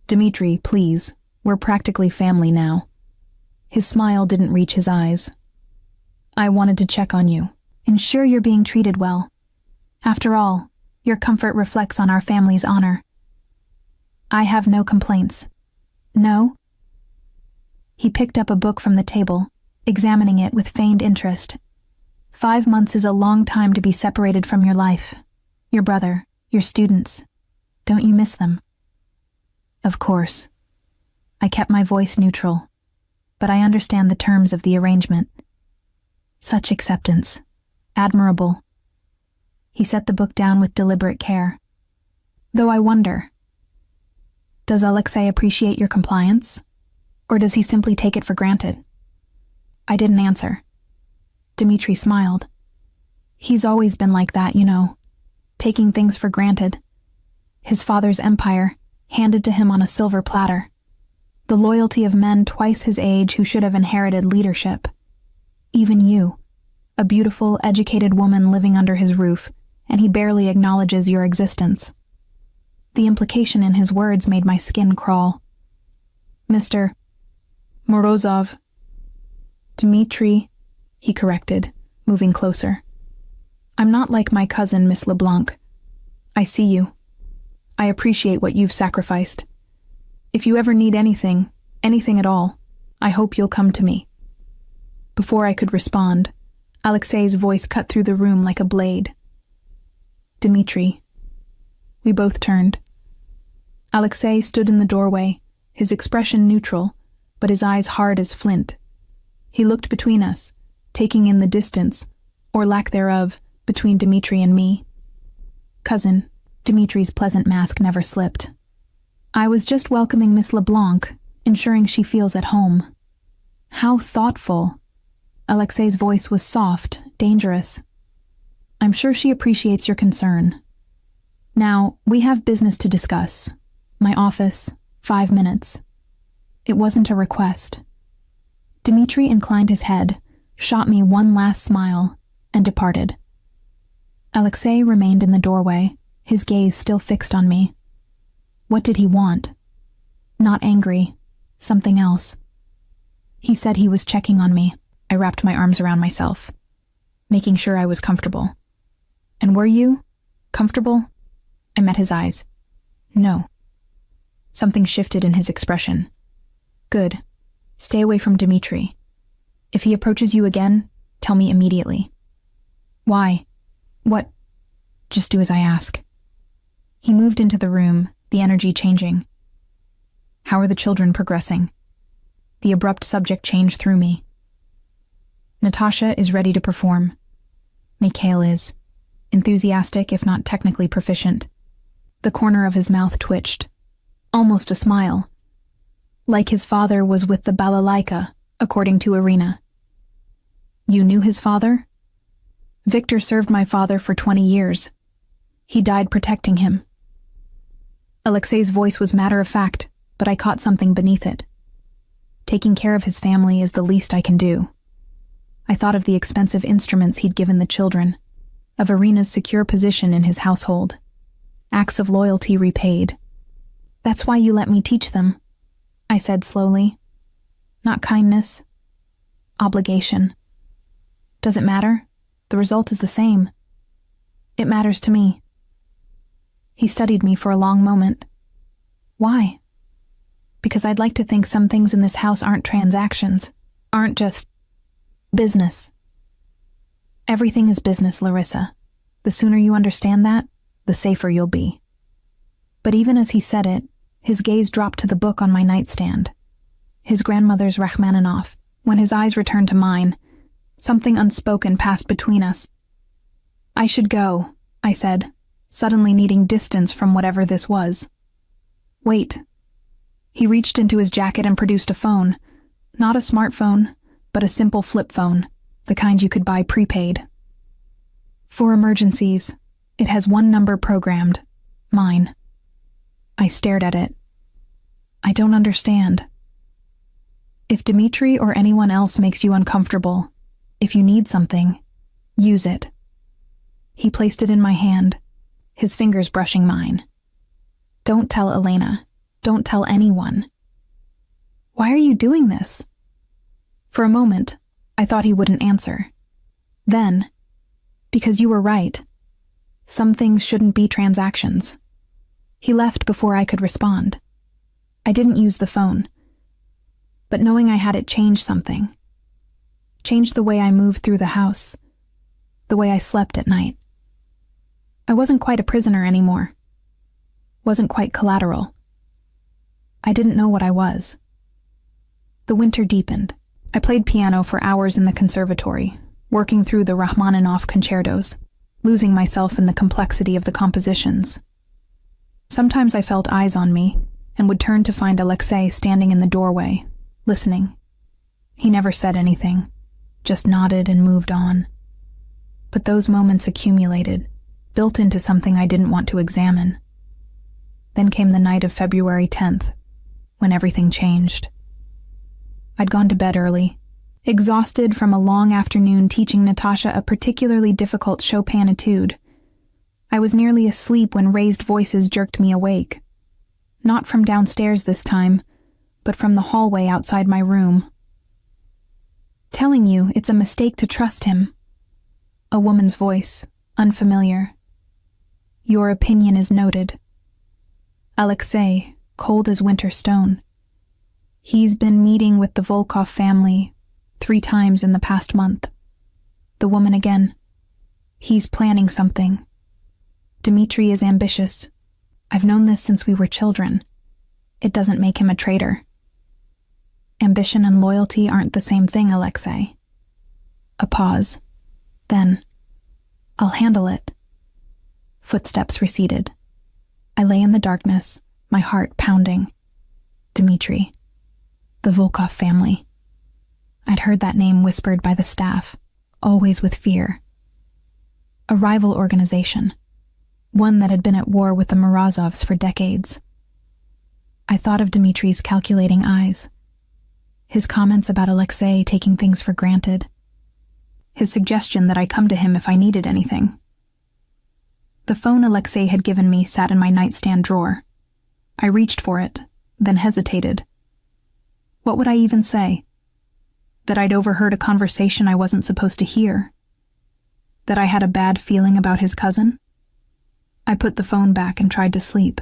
"Dmitri, please. We're practically family now." His smile didn't reach his eyes. "I wanted to check on you. Ensure you're being treated well. After all, your comfort reflects on our family's honor." "I have no complaints." "No?" He picked up a book from the table, examining it with feigned interest. 5 months is a long time to be separated from your life, your brother, your students. Don't you miss them? Of course. I kept my voice neutral, but I understand the terms of the arrangement. Such acceptance. Admirable. He set the book down with deliberate care. Though I wonder, does Alexei appreciate your compliance, or does he simply take it for granted? I didn't answer. Dmitri smiled. He's always been like that, you know, taking things for granted. His father's empire, handed to him on a silver platter. The loyalty of men twice his age who should have inherited leadership. Even you, a beautiful, educated woman living under his roof, and he barely acknowledges your existence. The implication in his words made my skin crawl. "Mr. Morozov." "Dmitri," he corrected, moving closer. "I'm not like my cousin, Miss LeBlanc. I see you. I appreciate what you've sacrificed. If you ever need anything at all, I hope you'll come to me." Before I could respond, Alexei's voice cut through the room like a blade. "Dmitri." We both turned. Alexei stood in the doorway, his expression neutral, but his eyes hard as flint. He looked between us, taking in the distance, or lack thereof, between Dmitri and me. "Cousin," Dmitri's pleasant mask never slipped. "I was just welcoming Miss LeBlanc, ensuring she feels at home." "How thoughtful." Alexei's voice was soft, dangerous. "I'm sure she appreciates your concern. Now, we have business to discuss. My office, 5 minutes." It wasn't a request. Dmitri inclined his head, shot me one last smile, and departed. Alexei remained in the doorway, his gaze still fixed on me. What did he want? Not angry, something else. He said he was checking on me. I wrapped my arms around myself, making sure I was comfortable. "And were you? Comfortable?" I met his eyes. "No." Something shifted in his expression. "Good. Stay away from Dmitri. If he approaches you again, tell me immediately." "Why? What?" "Just do as I ask." He moved into the room, the energy changing. "How are the children progressing?" The abrupt subject changed through me. "Natasha is ready to perform. Mikhail is. Enthusiastic, if not technically proficient." The corner of his mouth twitched. Almost a smile. "Like his father was with the balalaika, according to Irina." You knew his father? Victor served my father for 20 years. He died protecting him. Alexei's voice was matter-of-fact, but I caught something beneath it. Taking care of his family is the least I can do. I thought of the expensive instruments he'd given the children, of Irina's secure position in his household. Acts of loyalty repaid. That's why you let me teach them, I said slowly. Not kindness. Obligation. Does it matter? The result is the same. It matters to me. He studied me for a long moment. Why? Because I'd like to think some things in this house aren't transactions, aren't just business. Everything is business, Larissa. The sooner you understand that, the safer you'll be. But even as he said it, his gaze dropped to the book on my nightstand. His grandmother's Rachmaninoff. When his eyes returned to mine, something unspoken passed between us. I should go, I said, suddenly needing distance from whatever this was. Wait. He reached into his jacket and produced a phone. Not a smartphone, but a simple flip phone, the kind you could buy prepaid. For emergencies, it has one number programmed. Mine. I stared at it. I don't understand. If Dmitri or anyone else makes you uncomfortable, if you need something, use it. He placed it in my hand, his fingers brushing mine. Don't tell Elena. Don't tell anyone. Why are you doing this? For a moment, I thought he wouldn't answer. Then, because you were right. Some things shouldn't be transactions. He left before I could respond. I didn't use the phone. But knowing I had it changed something. Changed the way I moved through the house. The way I slept at night. I wasn't quite a prisoner anymore. Wasn't quite collateral. I didn't know what I was. The winter deepened. I played piano for hours in the conservatory, working through the Rachmaninoff concertos, losing myself in the complexity of the compositions. Sometimes I felt eyes on me, and would turn to find Alexei standing in the doorway, listening. He never said anything, just nodded and moved on. But those moments accumulated, built into something I didn't want to examine. Then came the night of February 10th, when everything changed. I'd gone to bed early, exhausted from a long afternoon teaching Natasha a particularly difficult Chopin etude. I was nearly asleep when raised voices jerked me awake. Not from downstairs this time, but from the hallway outside my room. Telling you it's a mistake to trust him. A woman's voice, unfamiliar. Your opinion is noted. Alexei, cold as winter stone. He's been meeting with the Volkov family 3 times in the past month. The woman again. He's planning something. Dmitri is ambitious. I've known this since we were children. It doesn't make him a traitor. Ambition and loyalty aren't the same thing, Alexei. A pause. Then, I'll handle it. Footsteps receded. I lay in the darkness, my heart pounding. Dmitri. The Volkov family. I'd heard that name whispered by the staff, always with fear. A rival organization. One that had been at war with the Morozovs for decades. I thought of Dmitri's calculating eyes. His comments about Alexei taking things for granted. His suggestion that I come to him if I needed anything. The phone Alexei had given me sat in my nightstand drawer. I reached for it, then hesitated. What would I even say? That I'd overheard a conversation I wasn't supposed to hear? That I had a bad feeling about his cousin? I put the phone back and tried to sleep.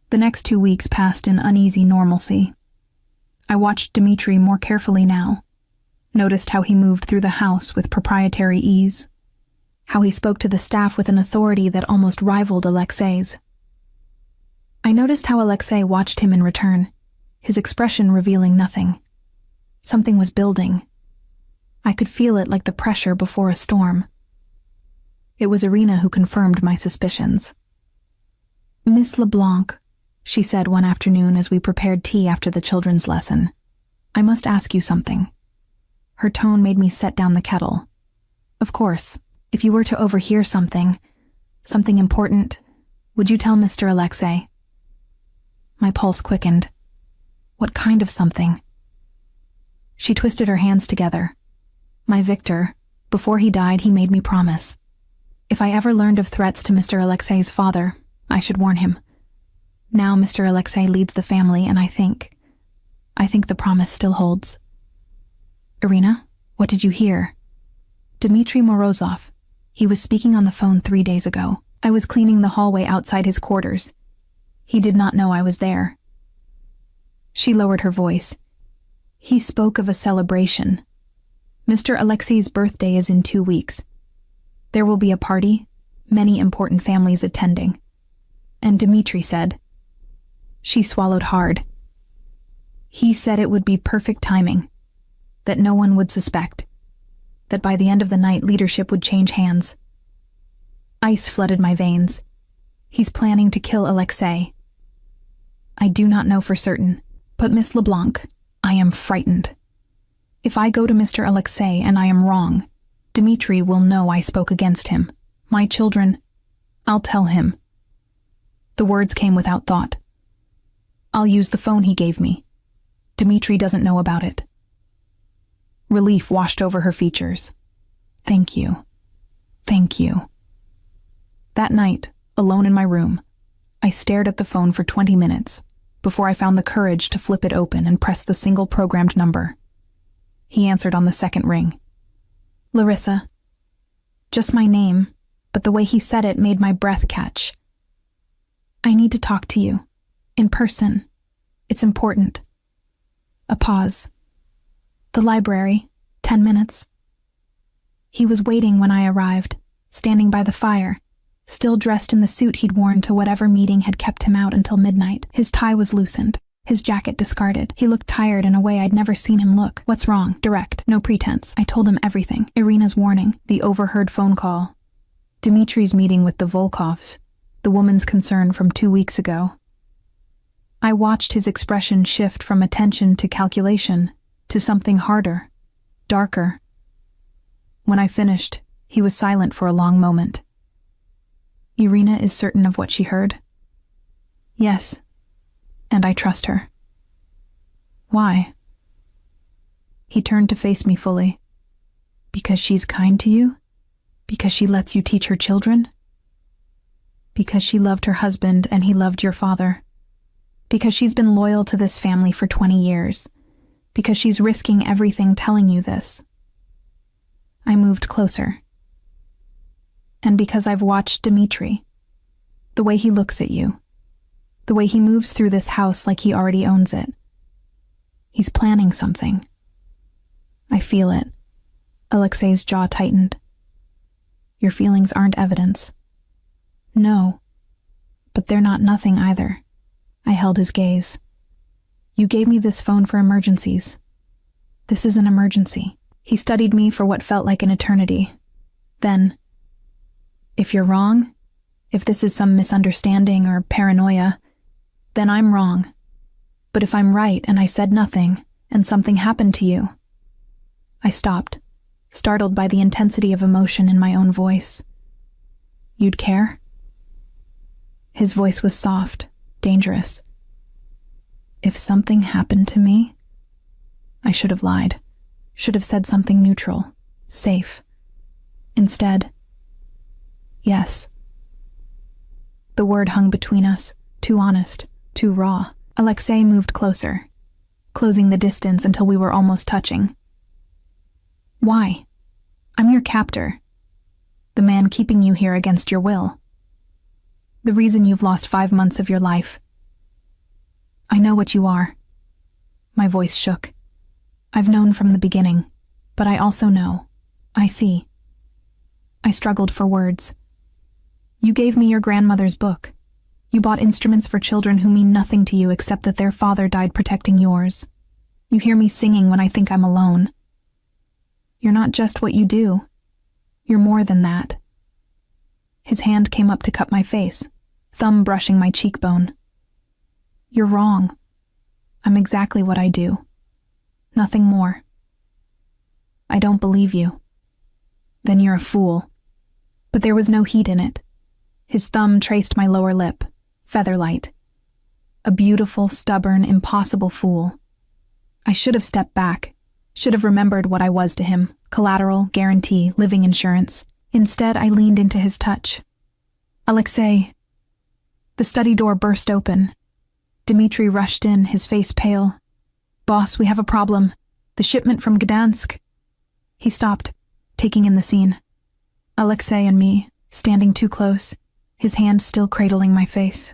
The next 2 weeks passed in uneasy normalcy. I watched Dmitri more carefully now, noticed how he moved through the house with proprietary ease, how he spoke to the staff with an authority that almost rivaled Alexei's. I noticed how Alexei watched him in return, his expression revealing nothing. Something was building. I could feel it like the pressure before a storm. It was Irina who confirmed my suspicions. Miss LeBlanc, she said one afternoon as we prepared tea after the children's lesson, I must ask you something. Her tone made me set down the kettle. Of course, if you were to overhear something important, would you tell Mr. Alexei? My pulse quickened. What kind of something? She twisted her hands together. My Victor, before he died, he made me promise. If I ever learned of threats to Mr. Alexei's father, I should warn him. Now Mr. Alexei leads the family, and I think the promise still holds. Irina, what did you hear? Dmitry Morozov. He was speaking on the phone 3 days ago. I was cleaning the hallway outside his quarters. He did not know I was there. She lowered her voice. He spoke of a celebration. Mr. Alexei's birthday is in 2 weeks. There will be a party, many important families attending. And Dmitry said. She swallowed hard. He said it would be perfect timing, that no one would suspect, that by the end of the night leadership would change hands. Ice flooded my veins. He's planning to kill Alexei. I do not know for certain, but Miss LeBlanc, I am frightened. If I go to Mr. Alexei and I am wrong, Dmitry will know I spoke against him. My children, I'll tell him. The words came without thought. I'll use the phone he gave me. Dmitry doesn't know about it. Relief washed over her features. Thank you. Thank you. That night, alone in my room, I stared at the phone for 20 minutes before I found the courage to flip it open and press the single programmed number. He answered on the second ring. Larissa. Just my name, but the way he said it made my breath catch. I need to talk to you. In person. It's important. A pause. The library. 10 minutes. He was waiting when I arrived, standing by the fire, still dressed in the suit he'd worn to whatever meeting had kept him out until midnight. His tie was loosened, his jacket discarded. He looked tired in a way I'd never seen him look. What's wrong? Direct. No pretense. I told him everything. Irina's warning, the overheard phone call, Dmitry's meeting with the Volkovs, the woman's concern from 2 weeks ago. I watched his expression shift from attention to calculation to something harder, darker. When I finished, he was silent for a long moment. Irina is certain of what she heard? Yes, and I trust her. Why? He turned to face me fully. Because she's kind to you? Because she lets you teach her children? Because she loved her husband and he loved your father? Because she's been loyal to this family for 20 years? Because she's risking everything telling you this? I moved closer. And because I've watched Dmitry, the way he looks at you, the way he moves through this house like he already owns it. He's planning something. I feel it. Alexei's jaw tightened. Your feelings aren't evidence. No, but they're not nothing either. I held his gaze. You gave me this phone for emergencies. This is an emergency. He studied me for what felt like an eternity. Then, if you're wrong, if this is some misunderstanding or paranoia, then I'm wrong. But if I'm right and I said nothing, and something happened to you... I stopped, startled by the intensity of emotion in my own voice. You'd care? His voice was soft, dangerous. If something happened to me, I should have lied, should have said something neutral, safe. Instead, yes. The word hung between us, too honest, too raw. Alexei moved closer, closing the distance until we were almost touching. Why? I'm your captor. The man keeping you here against your will. The reason you've lost 5 months of your life. I know what you are. My voice shook. I've known from the beginning, but I also know. I see. I struggled for words. You gave me your grandmother's book. You bought instruments for children who mean nothing to you except that their father died protecting yours. You hear me singing when I think I'm alone. You're not just what you do. You're more than that. His hand came up to cup my face, thumb brushing my cheekbone. You're wrong. I'm exactly what I do. Nothing more. I don't believe you." "Then you're a fool." But there was no heat in it. His thumb traced my lower lip, featherlight. A beautiful, stubborn, impossible fool. I should have stepped back, should have remembered what I was to him: collateral, guarantee, living insurance. Instead, I leaned into his touch. "Alexei." The study door burst open. Dmitri rushed in, his face pale. "Boss, we have a problem. The shipment from Gdansk." He stopped, taking in the scene. Alexei and me, standing too close, his hand still cradling my face.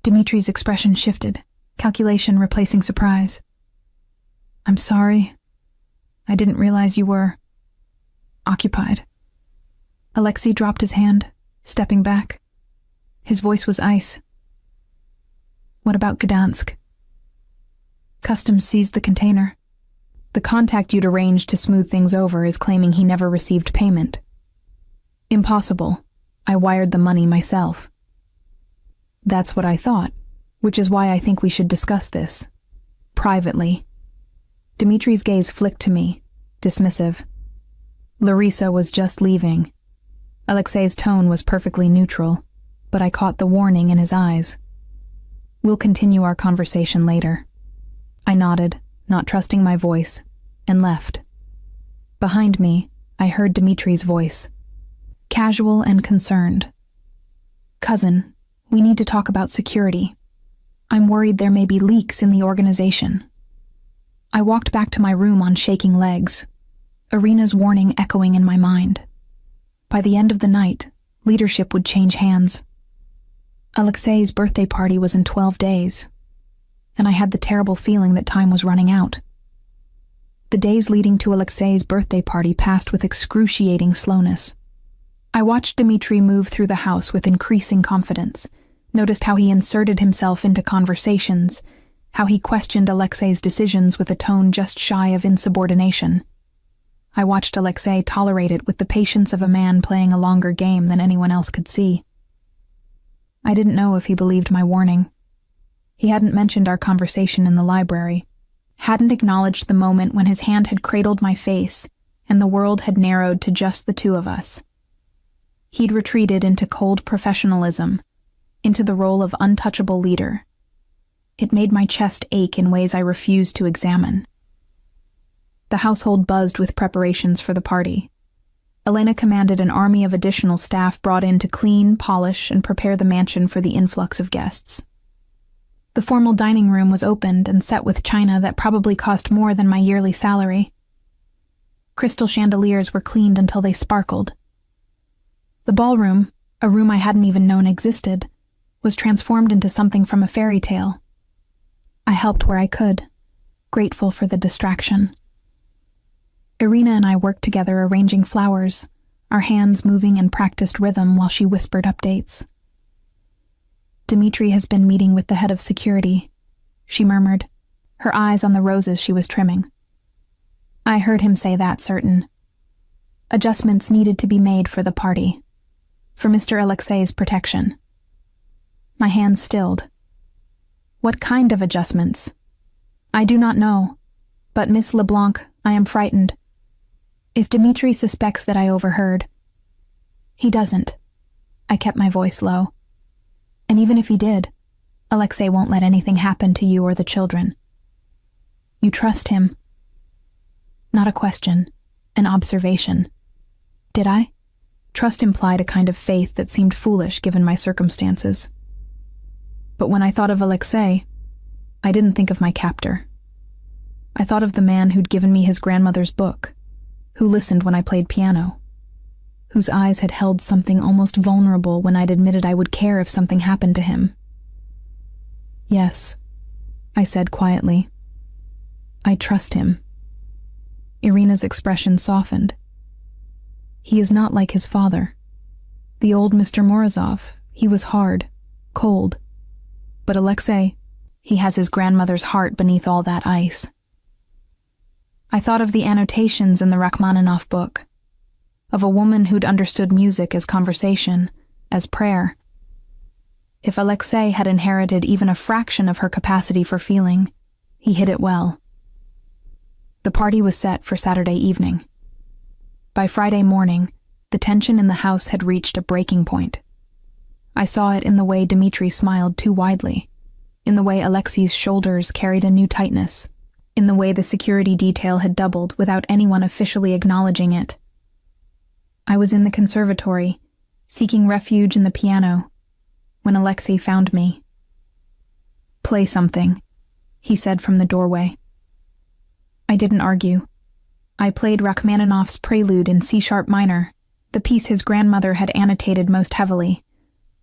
Dmitri's expression shifted, calculation replacing surprise. "I'm sorry. I didn't realize you were occupied." Alexei dropped his hand, stepping back. His voice was ice. "What about Gdansk?" "Customs seized the container. The contact you'd arranged to smooth things over is claiming he never received payment." "Impossible. I wired the money myself." "That's what I thought, which is why I think we should discuss this. Privately." Dmitri's gaze flicked to me, dismissive. Larissa was just leaving. Alexei's tone was perfectly neutral, but I caught the warning in his eyes. "We'll continue our conversation later." I nodded, not trusting my voice, and left. Behind me, I heard Dmitri's voice, casual and concerned. "Cousin, we need to talk about security. I'm worried there may be leaks in the organization." I walked back to my room on shaking legs, Irina's warning echoing in my mind. By the end of the night, leadership would change hands. Alexei's birthday party was in 12 days, and I had the terrible feeling that time was running out. The days leading to Alexei's birthday party passed with excruciating slowness. I watched Dmitri move through the house with increasing confidence, noticed how he inserted himself into conversations, how he questioned Alexei's decisions with a tone just shy of insubordination. I watched Alexei tolerate it with the patience of a man playing a longer game than anyone else could see. I didn't know if he believed my warning. He hadn't mentioned our conversation in the library, hadn't acknowledged the moment when his hand had cradled my face and the world had narrowed to just the two of us. He'd retreated into cold professionalism, into the role of untouchable leader. It made my chest ache in ways I refused to examine. The household buzzed with preparations for the party. Elena commanded an army of additional staff brought in to clean, polish, and prepare the mansion for the influx of guests. The formal dining room was opened and set with china that probably cost more than my yearly salary. Crystal chandeliers were cleaned until they sparkled. The ballroom, a room I hadn't even known existed, was transformed into something from a fairy tale. I helped where I could, grateful for the distraction. Irina and I worked together arranging flowers, our hands moving in practiced rhythm while she whispered updates. "Dmitri has been meeting with the head of security," she murmured, her eyes on the roses she was trimming. I heard him say that, certain. Adjustments needed to be made for the party, for Mr. Alexei's protection. My hands stilled. What kind of adjustments? I do not know, but Miss LeBlanc, I am frightened. If Dmitri suspects that I overheard. He doesn't. I kept my voice low. And even if he did, Alexei won't let anything happen to you or the children. You trust him. Not a question, an observation. Did I? Trust implied a kind of faith that seemed foolish given my circumstances. But when I thought of Alexei, I didn't think of my captor. I thought of the man who'd given me his grandmother's book, who listened when I played piano, whose eyes had held something almost vulnerable when I'd admitted I would care if something happened to him. "Yes," I said quietly. "I trust him." Irina's expression softened. "He is not like his father. The old Mr. Morozov, he was hard, cold. But Alexei, he has his grandmother's heart beneath all that ice." I thought of the annotations in the Rachmaninoff book, of a woman who'd understood music as conversation, as prayer. If Alexei had inherited even a fraction of her capacity for feeling, he hid it well. The party was set for Saturday evening. By Friday morning, the tension in the house had reached a breaking point. I saw it in the way Dmitri smiled too widely, in the way Alexei's shoulders carried a new tightness, in the way the security detail had doubled without anyone officially acknowledging it. I was in the conservatory, seeking refuge in the piano, when Alexei found me. "Play something," he said from the doorway. I didn't argue. I played Rachmaninoff's Prelude in C-sharp minor, the piece his grandmother had annotated most heavily.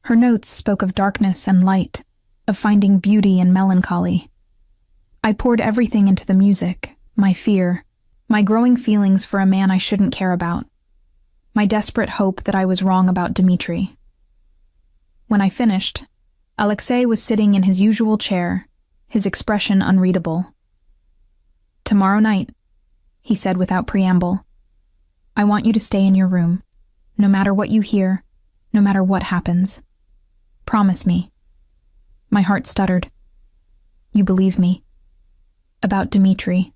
Her notes spoke of darkness and light, of finding beauty in melancholy. I poured everything into the music, my fear, my growing feelings for a man I shouldn't care about, my desperate hope that I was wrong about Dmitri. When I finished, Alexei was sitting in his usual chair, his expression unreadable. "Tomorrow night," he said without preamble, "I want you to stay in your room, no matter what you hear, no matter what happens. Promise me." My heart stuttered. "You believe me? About Dmitri?"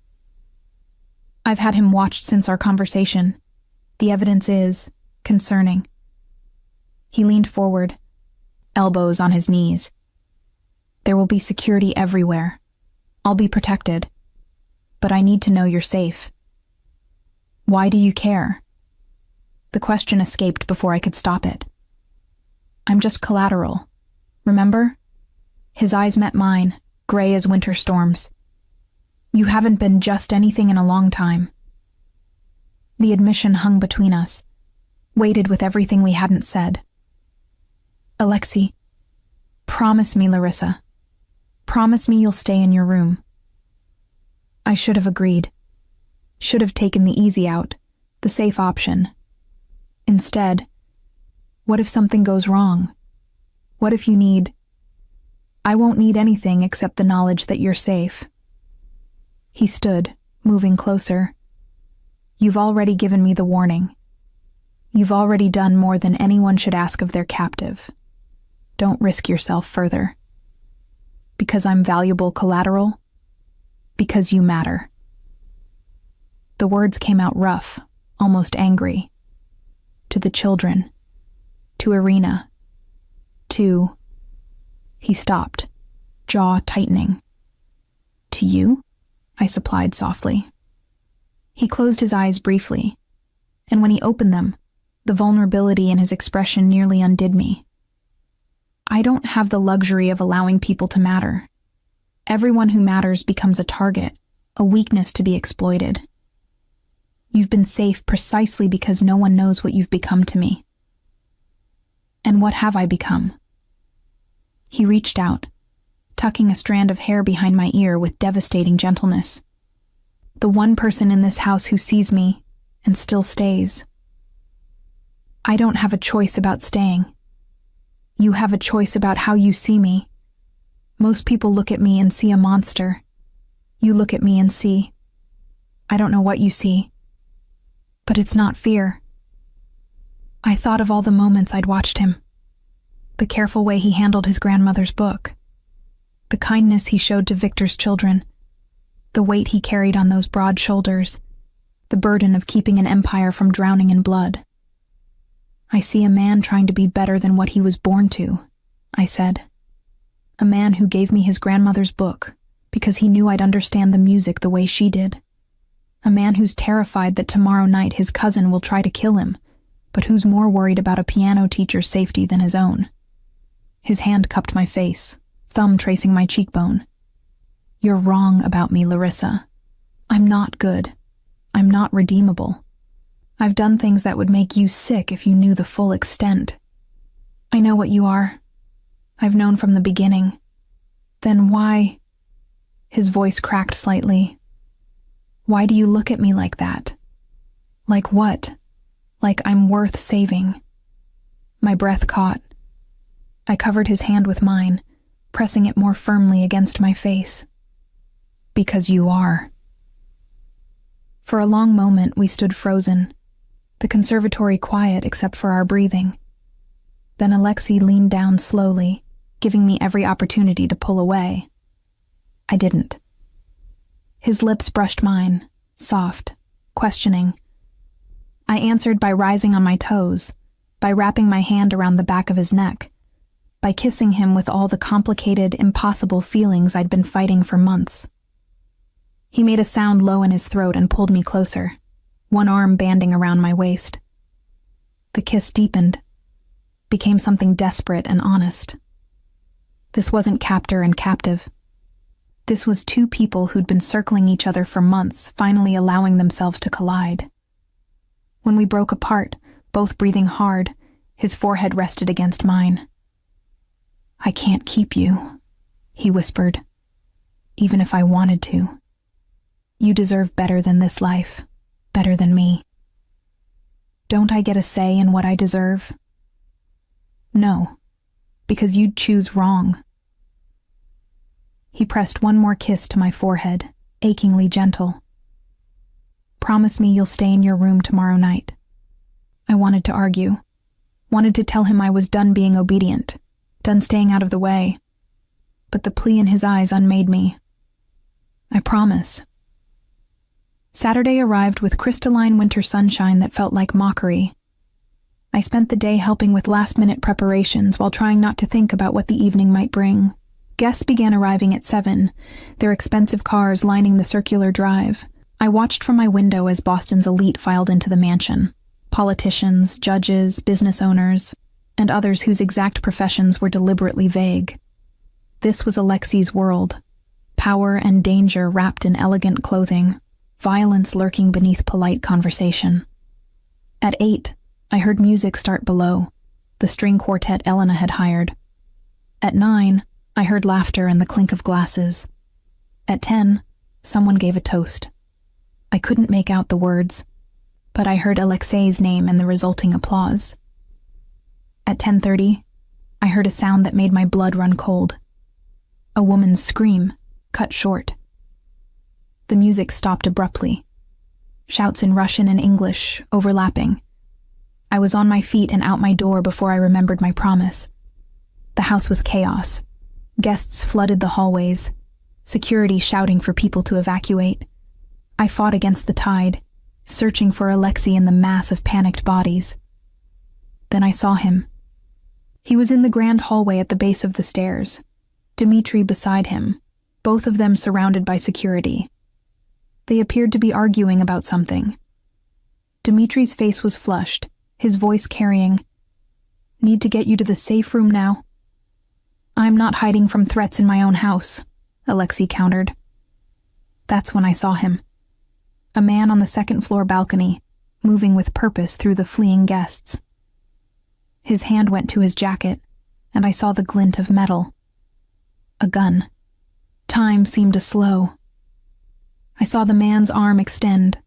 "I've had him watched since our conversation. The evidence is concerning." He leaned forward, elbows on his knees. "There will be security everywhere. I'll be protected. But I need to know you're safe." "Why do you care?" The question escaped before I could stop it. "I'm just collateral. Remember?" His eyes met mine, gray as winter storms. "You haven't been just anything in a long time." The admission hung between us, weighted with everything we hadn't said. "Alexei, promise me, Larissa. Promise me you'll stay in your room." I should have agreed. Should have taken the easy out, the safe option. Instead, what if something goes wrong? What if you need... I won't need anything except the knowledge that you're safe. He stood, moving closer. "You've already given me the warning. You've already done more than anyone should ask of their captive. Don't risk yourself further. Because I'm valuable collateral? Because you matter." The words came out rough, almost angry. To the children. To Irina. To... He stopped, jaw tightening. "To you?" I supplied softly. He closed his eyes briefly, and when he opened them, the vulnerability in his expression nearly undid me. I don't have the luxury of allowing people to matter. Everyone who matters becomes a target, a weakness to be exploited. You've been safe precisely because no one knows what you've become to me. And what have I become? He reached out, tucking a strand of hair behind my ear with devastating gentleness. The one person in this house who sees me and still stays. I don't have a choice about staying. You have a choice about how you see me. Most people look at me and see a monster. You look at me and see... I don't know what you see. But it's not fear. I thought of all the moments I'd watched him. The careful way he handled his grandmother's book. The kindness he showed to Victor's children. The weight he carried on those broad shoulders. The burden of keeping an empire from drowning in blood. I see a man trying to be better than what he was born to, I said. A man who gave me his grandmother's book because he knew I'd understand the music the way she did. A man who's terrified that tomorrow night his cousin will try to kill him, but who's more worried about a piano teacher's safety than his own. His hand cupped my face, thumb tracing my cheekbone. "You're wrong about me, Larissa. I'm not good. I'm not redeemable. I've done things that would make you sick if you knew the full extent. I know what you are. I've known from the beginning. Then why..." His voice cracked slightly. "Why do you look at me like that? Like what? Like I'm worth saving." My breath caught. I covered his hand with mine, pressing it more firmly against my face. "Because you are." For a long moment we stood frozen, the conservatory quiet except for our breathing. Then Alexei leaned down slowly, giving me every opportunity to pull away. I didn't. His lips brushed mine, soft, questioning. I answered by rising on my toes, by wrapping my hand around the back of his neck, by kissing him with all the complicated, impossible feelings I'd been fighting for months. He made a sound low in his throat and pulled me closer, one arm banding around my waist. The kiss deepened, became something desperate and honest. This wasn't captor and captive. This was two people who'd been circling each other for months, finally allowing themselves to collide. When we broke apart, both breathing hard, his forehead rested against mine. "I can't keep you," he whispered, "even if I wanted to. You deserve better than this life, better than me. Don't I get a say in what I deserve?" "No, because you'd choose wrong." He pressed one more kiss to my forehead, achingly gentle. "Promise me you'll stay in your room tomorrow night." I wanted to argue, wanted to tell him I was done being obedient, done staying out of the way, but the plea in his eyes unmade me. "I promise." Saturday arrived with crystalline winter sunshine that felt like mockery. I spent the day helping with last-minute preparations while trying not to think about what the evening might bring. Guests began arriving at 7, their expensive cars lining the circular drive. I watched from my window as Boston's elite filed into the mansion. Politicians, judges, business owners, and others whose exact professions were deliberately vague. This was Alexi's world. Power and danger wrapped in elegant clothing, violence lurking beneath polite conversation. At 8, I heard music start below, the string quartet Elena had hired. At 9, I heard laughter and the clink of glasses. At 10, someone gave a toast. I couldn't make out the words, but I heard Alexei's name and the resulting applause. At 10:30, I heard a sound that made my blood run cold. A woman's scream, cut short. The music stopped abruptly. Shouts in Russian and English, overlapping. I was on my feet and out my door before I remembered my promise. The house was chaos. Guests flooded the hallways, security shouting for people to evacuate. I fought against the tide, searching for Alexei in the mass of panicked bodies. Then I saw him. He was in the grand hallway at the base of the stairs, Dmitri beside him, both of them surrounded by security. They appeared to be arguing about something. Dmitri's face was flushed, his voice carrying, "Need to get you to the safe room now." "I'm not hiding from threats in my own house," Alexei countered. That's when I saw him. A man on the second-floor balcony, moving with purpose through the fleeing guests. His hand went to his jacket, and I saw the glint of metal. A gun. Time seemed to slow. I saw the man's arm extend,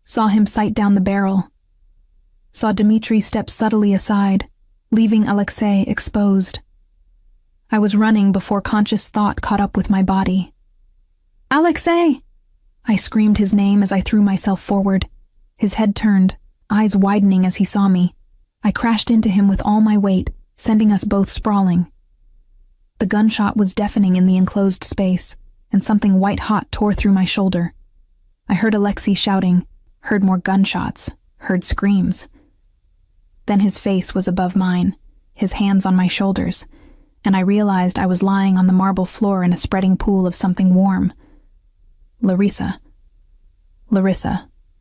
saw him sight down the barrel, saw Dmitri step subtly aside, leaving Alexei exposed. I was running before conscious thought caught up with my body. "Alexei!" I screamed his name as I threw myself forward. His head turned, eyes widening as he saw me. I crashed into him with all my weight, sending us both sprawling. The gunshot was deafening in the enclosed space, and something white-hot tore through my shoulder. I heard Alexei shouting, heard more gunshots, heard screams. Then his face was above mine, his hands on my shoulders, and I realized I was lying on the marble floor in a spreading pool of something warm. Larissa,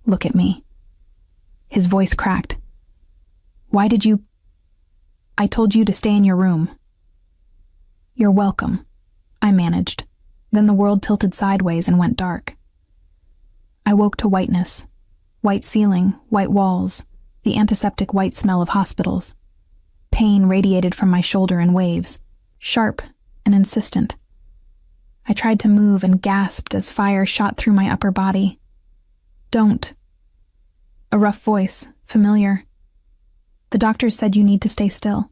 look at me." His voice cracked. "Why did you—" "I told you to stay in your room." "You're welcome," I managed. Then the world tilted sideways and went dark. I woke to whiteness. White ceiling, white walls, the antiseptic white smell of hospitals. Pain radiated from my shoulder in waves, sharp and insistent. I tried to move and gasped as fire shot through my upper body. "Don't." A rough voice, familiar. "The doctors said you need to stay still."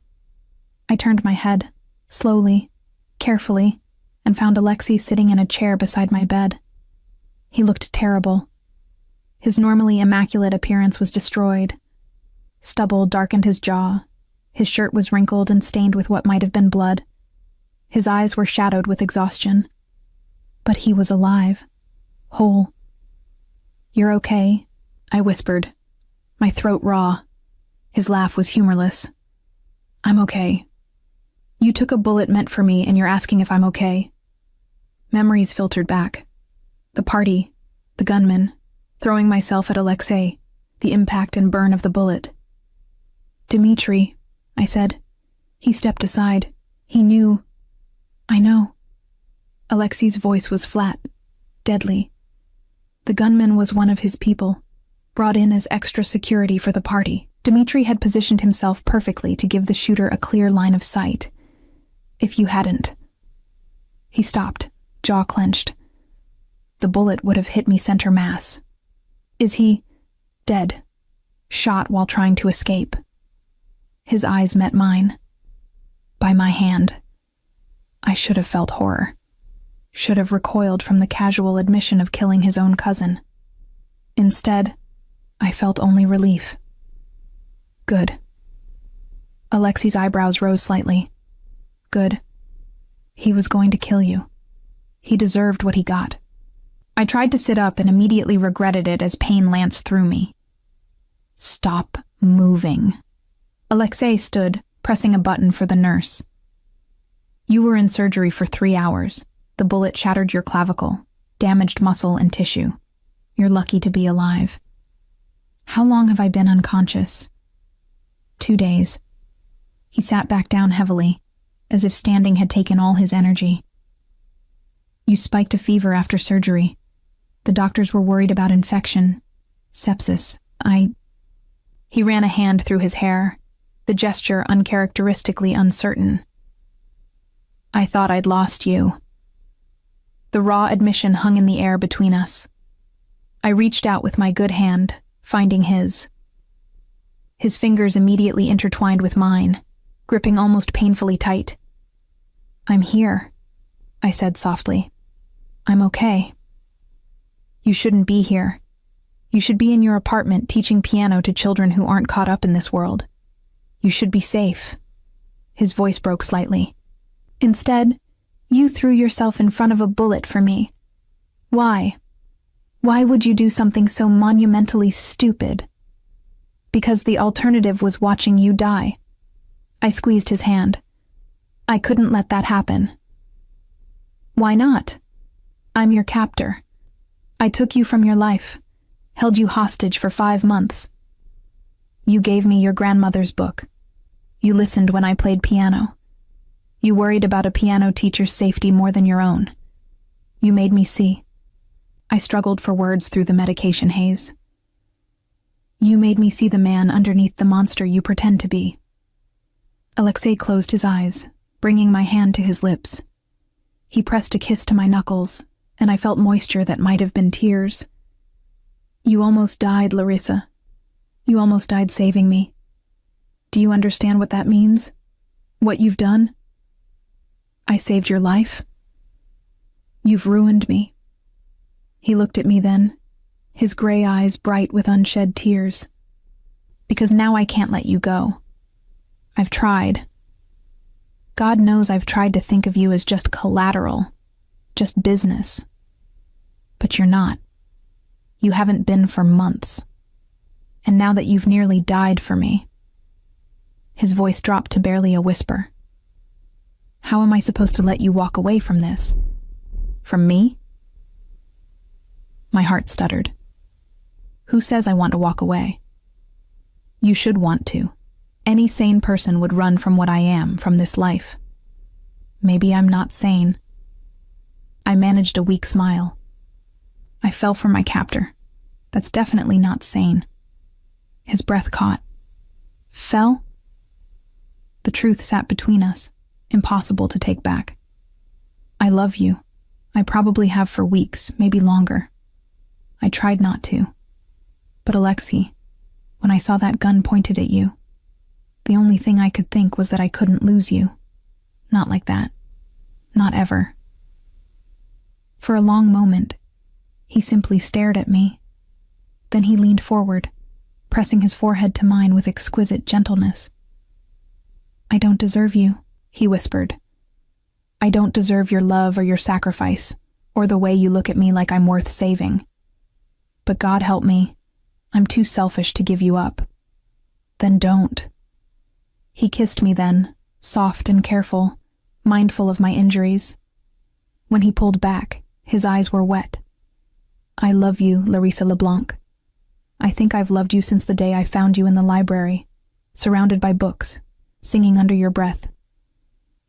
I turned my head, slowly, carefully, and found Alexei sitting in a chair beside my bed. He looked terrible. His normally immaculate appearance was destroyed. Stubble darkened his jaw. His shirt was wrinkled and stained with what might have been blood. His eyes were shadowed with exhaustion. But he was alive, whole. "You're okay," I whispered, my throat raw. His laugh was humorless. "I'm okay. You took a bullet meant for me and you're asking if I'm okay." Memories filtered back. The party, the gunman, throwing myself at Alexei, the impact and burn of the bullet. "Dmitri," I said. He stepped aside. He knew. "I know." Alexei's voice was flat, deadly. The gunman was one of his people, brought in as extra security for the party. Dmitri had positioned himself perfectly to give the shooter a clear line of sight. "If you hadn't." He stopped, jaw clenched. The bullet would have hit me center mass. "Is he dead? Shot while trying to escape?" His eyes met mine. By my hand. I should have felt horror. Should have recoiled from the casual admission of killing his own cousin. Instead, I felt only relief. "Good." Alexei's eyebrows rose slightly. "Good. He was going to kill you. He deserved what he got." I tried to sit up and immediately regretted it as pain lanced through me. "Stop moving." Alexei stood, pressing a button for the nurse. "You were in surgery for 3 hours. The bullet shattered your clavicle, damaged muscle and tissue. You're lucky to be alive." "How long have I been unconscious?" 2 days. He sat back down heavily, as if standing had taken all his energy. "You spiked a fever after surgery. The doctors were worried about infection, sepsis. He ran a hand through his hair, the gesture uncharacteristically uncertain. "I thought I'd lost you." The raw admission hung in the air between us. I reached out with my good hand, finding his. His fingers immediately intertwined with mine, gripping almost painfully tight. "I'm here," I said softly. "I'm okay." "You shouldn't be here. You should be in your apartment teaching piano to children who aren't caught up in this world. You should be safe." His voice broke slightly. "Instead, you threw yourself in front of a bullet for me. Why? Why would you do something so monumentally stupid?" "Because the alternative was watching you die." I squeezed his hand. "I couldn't let that happen." "Why not? I'm your captor. I took you from your life, held you hostage for 5 months. You gave me your grandmother's book. You listened when I played piano. You worried about a piano teacher's safety more than your own. You made me see." I struggled for words through the medication haze. "You made me see the man underneath the monster you pretend to be." Alexei closed his eyes, bringing my hand to his lips. He pressed a kiss to my knuckles, and I felt moisture that might have been tears. "You almost died, Larissa. You almost died saving me. Do you understand what that means? What you've done? I saved your life. You've ruined me." He looked at me then, his gray eyes bright with unshed tears. "Because now I can't let you go. I've tried. God knows I've tried to think of you as just collateral, just business. But you're not. You haven't been for months. And now that you've nearly died for me." His voice dropped to barely a whisper. "How am I supposed to let you walk away from this? From me?" My heart stuttered. "Who says I want to walk away?" "You should want to. Any sane person would run from what I am, from this life. Maybe I'm not sane." I managed a weak smile. "I fell for my captor. That's definitely not sane." His breath caught. "Fell?" The truth sat between us, impossible to take back. "I love you. I probably have for weeks, maybe longer. I tried not to. But Alexei, when I saw that gun pointed at you, the only thing I could think was that I couldn't lose you. Not like that. Not ever." For a long moment, he simply stared at me. Then he leaned forward, pressing his forehead to mine with exquisite gentleness. "I don't deserve you," he whispered. "I don't deserve your love or your sacrifice, or the way you look at me like I'm worth saving. But God help me, I'm too selfish to give you up. Then don't. He kissed me then, soft and careful, mindful of my injuries. When he pulled back, his eyes were wet. I love you, Larissa LeBlanc. I think I've loved you since the day I found you in the library, surrounded by books, singing under your breath.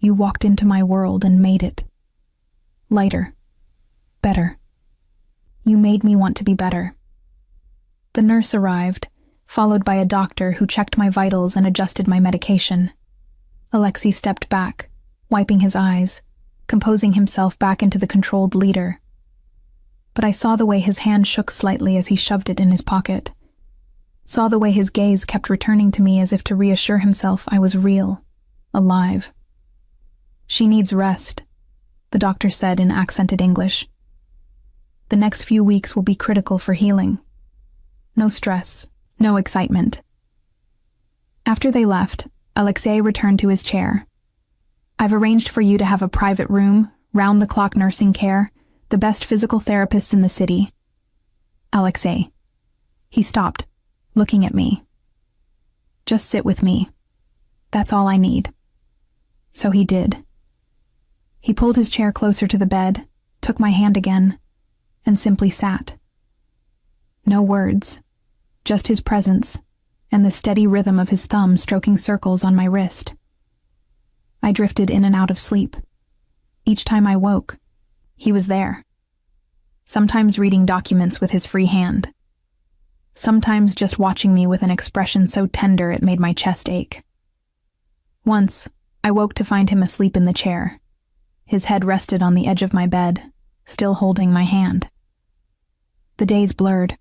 You walked into my world and made it. Lighter. Better. You made me want to be better. The nurse arrived, followed by a doctor who checked my vitals and adjusted my medication. Alexei stepped back, wiping his eyes, composing himself back into the controlled leader. But I saw the way his hand shook slightly as he shoved it in his pocket. Saw the way his gaze kept returning to me as if to reassure himself I was real, alive. She needs rest, the doctor said in accented English. The next few weeks will be critical for healing. No stress, no excitement. After they left, Alexei returned to his chair. I've arranged for you to have a private room, round-the-clock nursing care, the best physical therapists in the city. Alexei. He stopped, looking at me. Just sit with me. That's all I need. So he did. He pulled his chair closer to the bed, took my hand again, and simply sat. No words, just his presence, and the steady rhythm of his thumb stroking circles on my wrist. I drifted in and out of sleep. Each time I woke, he was there. Sometimes reading documents with his free hand. Sometimes just watching me with an expression so tender it made my chest ache. Once, I woke to find him asleep in the chair. His head rested on the edge of my bed, still holding my hand. The days blurred.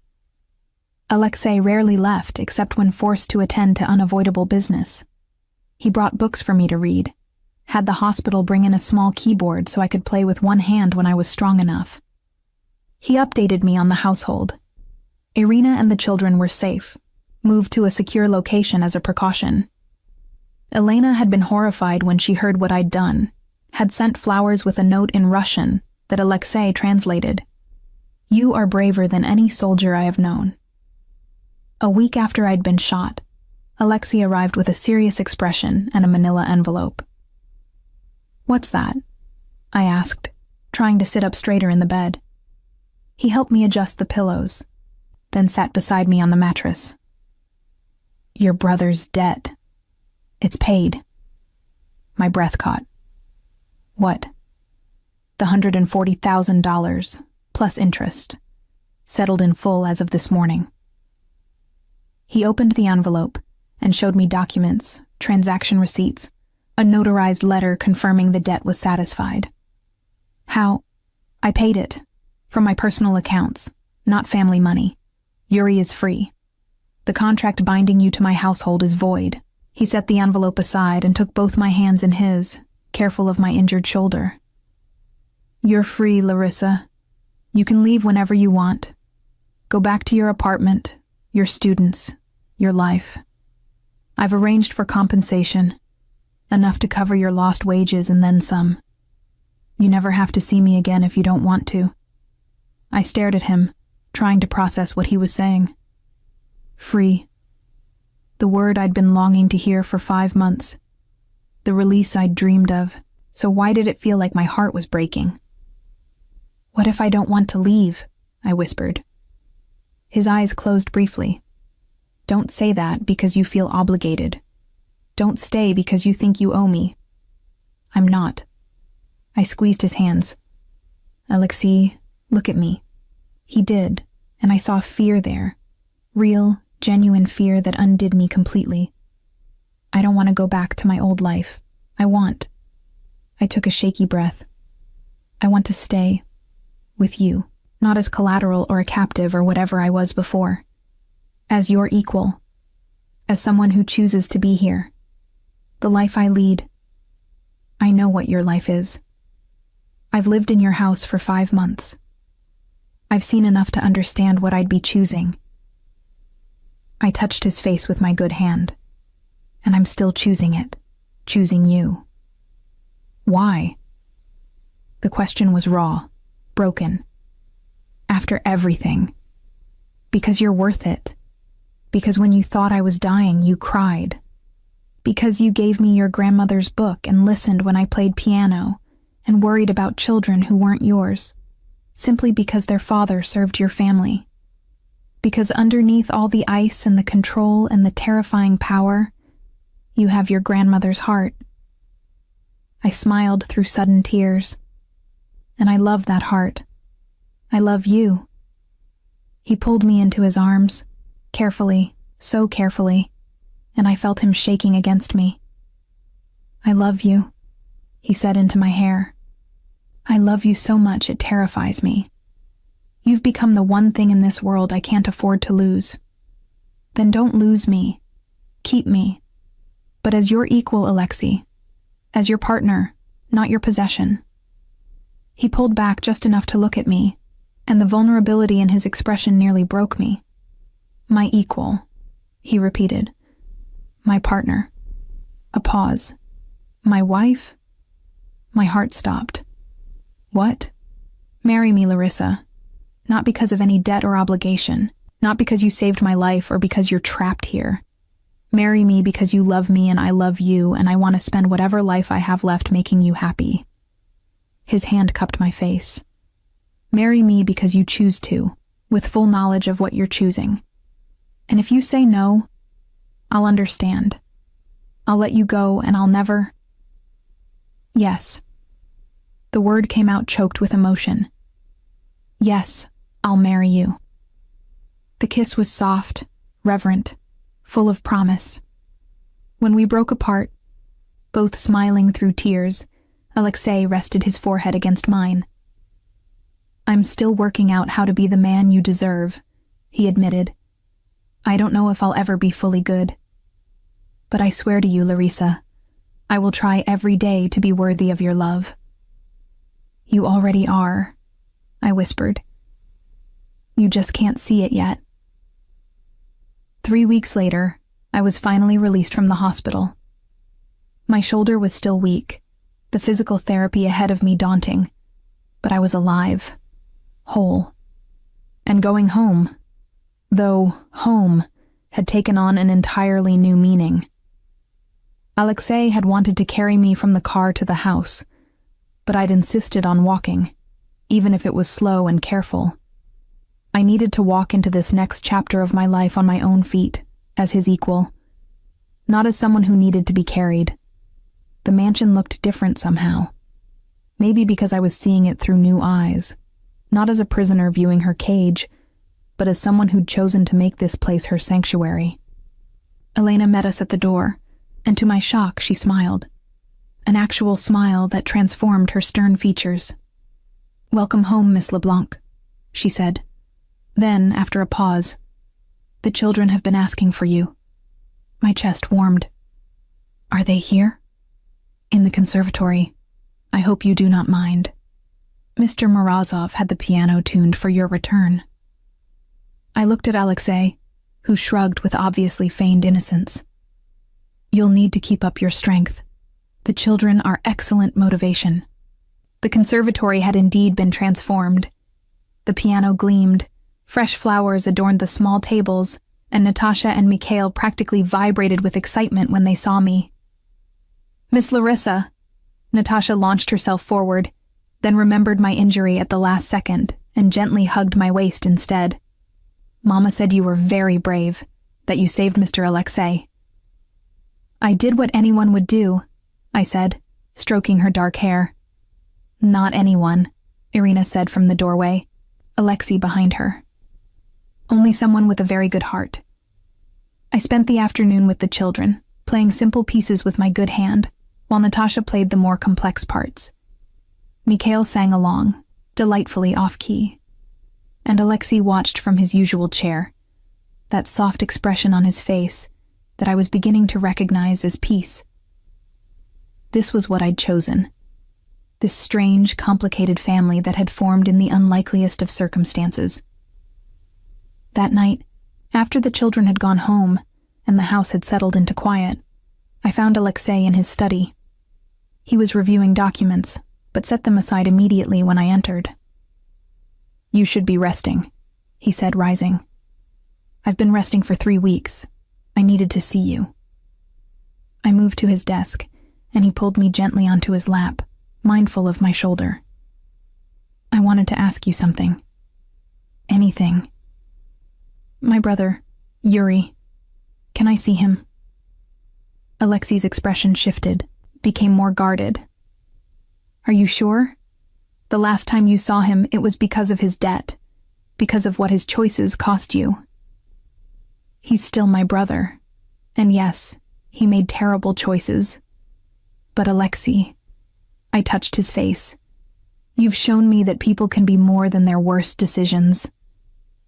Alexei rarely left except when forced to attend to unavoidable business. He brought books for me to read, had the hospital bring in a small keyboard so I could play with one hand when I was strong enough. He updated me on the household. Irina and the children were safe, moved to a secure location as a precaution. Elena had been horrified when she heard what I'd done, had sent flowers with a note in Russian that Alexei translated. You are braver than any soldier I have known. A week after I'd been shot, Alexei arrived with a serious expression and a manila envelope. What's that? I asked, trying to sit up straighter in the bed. He helped me adjust the pillows, then sat beside me on the mattress. Your brother's debt. It's paid. My breath caught. What? The $140,000, plus interest, settled in full as of this morning. He opened the envelope and showed me documents, transaction receipts, a notarized letter confirming the debt was satisfied. How? I paid it. From my personal accounts, not family money. Yuri is free. The contract binding you to my household is void. He set the envelope aside and took both my hands in his, careful of my injured shoulder. You're free, Larissa. You can leave whenever you want. Go back to your apartment, your students, your life. I've arranged for compensation, enough to cover your lost wages and then some. You never have to see me again if you don't want to. I stared at him, trying to process what he was saying. Free. The word I'd been longing to hear for 5 months. The release I'd dreamed of, so why did it feel like my heart was breaking? What if I don't want to leave? I whispered. His eyes closed briefly. Don't say that because you feel obligated. Don't stay because you think you owe me. I'm not. I squeezed his hands. Alexei, look at me. He did, and I saw fear there. Real, genuine fear that undid me completely. I don't want to go back to my old life. I took a shaky breath. I want to stay. With you. Not as collateral or a captive or whatever I was before. As your equal. As someone who chooses to be here. The life I lead. I know what your life is. I've lived in your house for 5 months. I've seen enough to understand what I'd be choosing. I touched his face with my good hand. And I'm still choosing it. Choosing you. Why? The question was raw, broken. After everything. Because you're worth it. Because when you thought I was dying, you cried. Because you gave me your grandmother's book and listened when I played piano and worried about children who weren't yours, simply because their father served your family. Because underneath all the ice and the control and the terrifying power, you have your grandmother's heart. I smiled through sudden tears. And I love that heart. I love you. He pulled me into his arms, carefully, so carefully, and I felt him shaking against me. I love you, he said into my hair. I love you so much it terrifies me. You've become the one thing in this world I can't afford to lose. Then don't lose me. Keep me. But as your equal, Alexei. As your partner, not your possession. He pulled back just enough to look at me, and the vulnerability in his expression nearly broke me. My equal, he repeated. My partner. A pause. My wife? My heart stopped. What? Marry me, Larissa. Not because of any debt or obligation, not because you saved my life or because you're trapped here. Marry me because you love me and I love you, and I want to spend whatever life I have left making you happy. His hand cupped my face. Marry me because you choose to, with full knowledge of what you're choosing. And if you say no, I'll understand. I'll let you go and I'll never... Yes. The word came out choked with emotion. Yes, I'll marry you. The kiss was soft, reverent, full of promise. When we broke apart, both smiling through tears, Alexei rested his forehead against mine. I'm still working out how to be the man you deserve, he admitted. I don't know if I'll ever be fully good. But I swear to you, Larissa, I will try every day to be worthy of your love. You already are, I whispered. You just can't see it yet. 3 weeks later, I was finally released from the hospital. My shoulder was still weak, the physical therapy ahead of me daunting, but I was alive, whole, and going home, though home had taken on an entirely new meaning. Alexei had wanted to carry me from the car to the house, but I'd insisted on walking, even if it was slow and careful. I needed to walk into this next chapter of my life on my own feet, as his equal, not as someone who needed to be carried. The mansion looked different somehow. Maybe because I was seeing it through new eyes, not as a prisoner viewing her cage, but as someone who'd chosen to make this place her sanctuary. Elena met us at the door, and to my shock she smiled. An actual smile that transformed her stern features. "Welcome home, Miss LeBlanc," she said. Then, after a pause, "The children have been asking for you." My chest warmed. "Are they here?" "In the conservatory. I hope you do not mind. Mr. Morozov had the piano tuned for your return." I looked at Alexei, who shrugged with obviously feigned innocence. "You'll need to keep up your strength. The children are excellent motivation." The conservatory had indeed been transformed. The piano gleamed, fresh flowers adorned the small tables, and Natasha and Mikhail practically vibrated with excitement when they saw me. "Miss Larissa," Natasha launched herself forward, then remembered my injury at the last second and gently hugged my waist instead. "Mama said you were very brave, that you saved Mr. Alexei." "I did what anyone would do," I said, stroking her dark hair. "Not anyone," Irina said from the doorway, Alexei behind her. "Only someone with a very good heart." I spent the afternoon with the children, playing simple pieces with my good hand, while Natasha played the more complex parts. Mikhail sang along, delightfully off-key, and Alexei watched from his usual chair, that soft expression on his face that I was beginning to recognize as peace. This was what I'd chosen. This strange, complicated family that had formed in the unlikeliest of circumstances. That night, after the children had gone home and the house had settled into quiet, I found Alexei in his study. He was reviewing documents, but set them aside immediately when I entered. "You should be resting," he said, rising. I've been resting for 3 weeks. I needed to see you." I moved to his desk, and he pulled me gently onto his lap, mindful of my shoulder. "I wanted to ask you something. Anything." "My brother, Yuri. Can I see him?" Alexei's expression shifted, became more guarded. "Are you sure? The last time you saw him, it was because of his debt, because of what his choices cost you. He's still my brother, and yes, he made terrible choices. But Alexei," I touched his face, "you've shown me that people can be more than their worst decisions,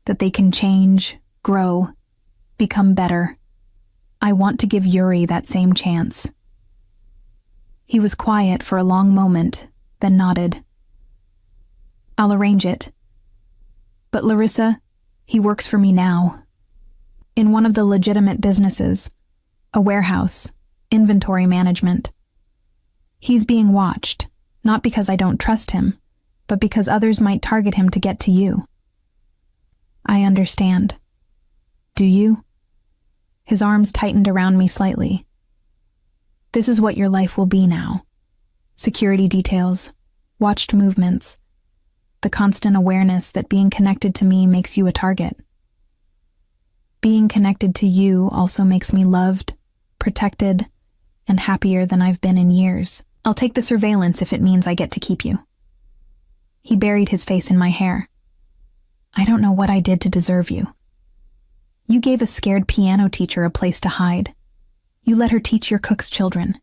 that they can change, grow, become better. I want to give Yuri that same chance." He was quiet for a long moment, then nodded. "I'll arrange it. But Larissa, he works for me now. In one of the legitimate businesses, a warehouse, inventory management. He's being watched, not because I don't trust him, but because others might target him to get to you." "I understand. Do you?" His arms tightened around me slightly. "This is what your life will be now. Security details, watched movements, the constant awareness that being connected to me makes you a target. Being connected to you also makes me loved, protected, and happier than I've been in years. I'll take the surveillance if it means I get to keep you." He buried his face in my hair. "I don't know what I did to deserve you. You gave a scared piano teacher a place to hide. You let her teach your cook's children.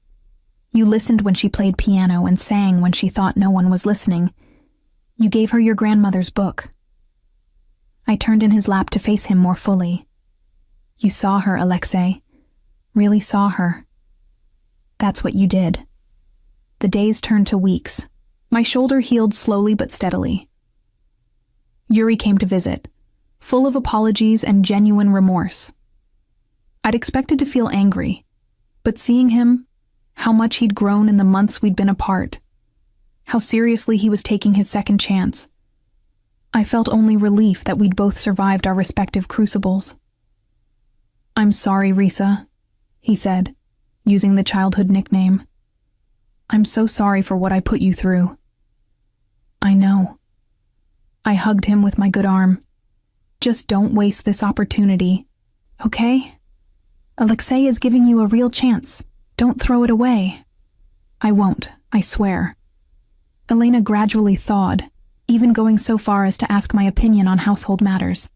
You listened when she played piano and sang when she thought no one was listening. You gave her your grandmother's book." I turned in his lap to face him more fully. "You saw her, Alexei. Really saw her. That's what you did." The days turned to weeks. My shoulder healed slowly but steadily. Yuri came to visit, full of apologies and genuine remorse. I'd expected to feel angry, but seeing him, how much he'd grown in the months we'd been apart, how seriously he was taking his second chance, I felt only relief that we'd both survived our respective crucibles. "I'm sorry, Risa," he said, using the childhood nickname. "I'm so sorry for what I put you through." "I know." I hugged him with my good arm. "Just don't waste this opportunity, okay? Alexei is giving you a real chance. Don't throw it away." "I won't, I swear." Elena gradually thawed, even going so far as to ask my opinion on household matters.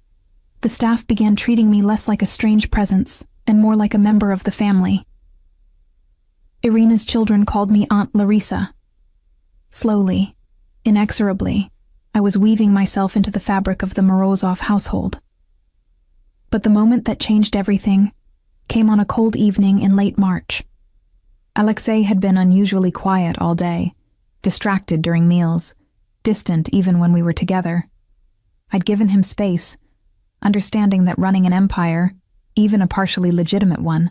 The staff began treating me less like a strange presence and more like a member of the family. Irina's children called me Aunt Larissa. Slowly, inexorably, I was weaving myself into the fabric of the Morozov household. But the moment that changed everything came on a cold evening in late March. Alexei had been unusually quiet all day, distracted during meals, distant even when we were together. I'd given him space, understanding that running an empire, even a partially legitimate one,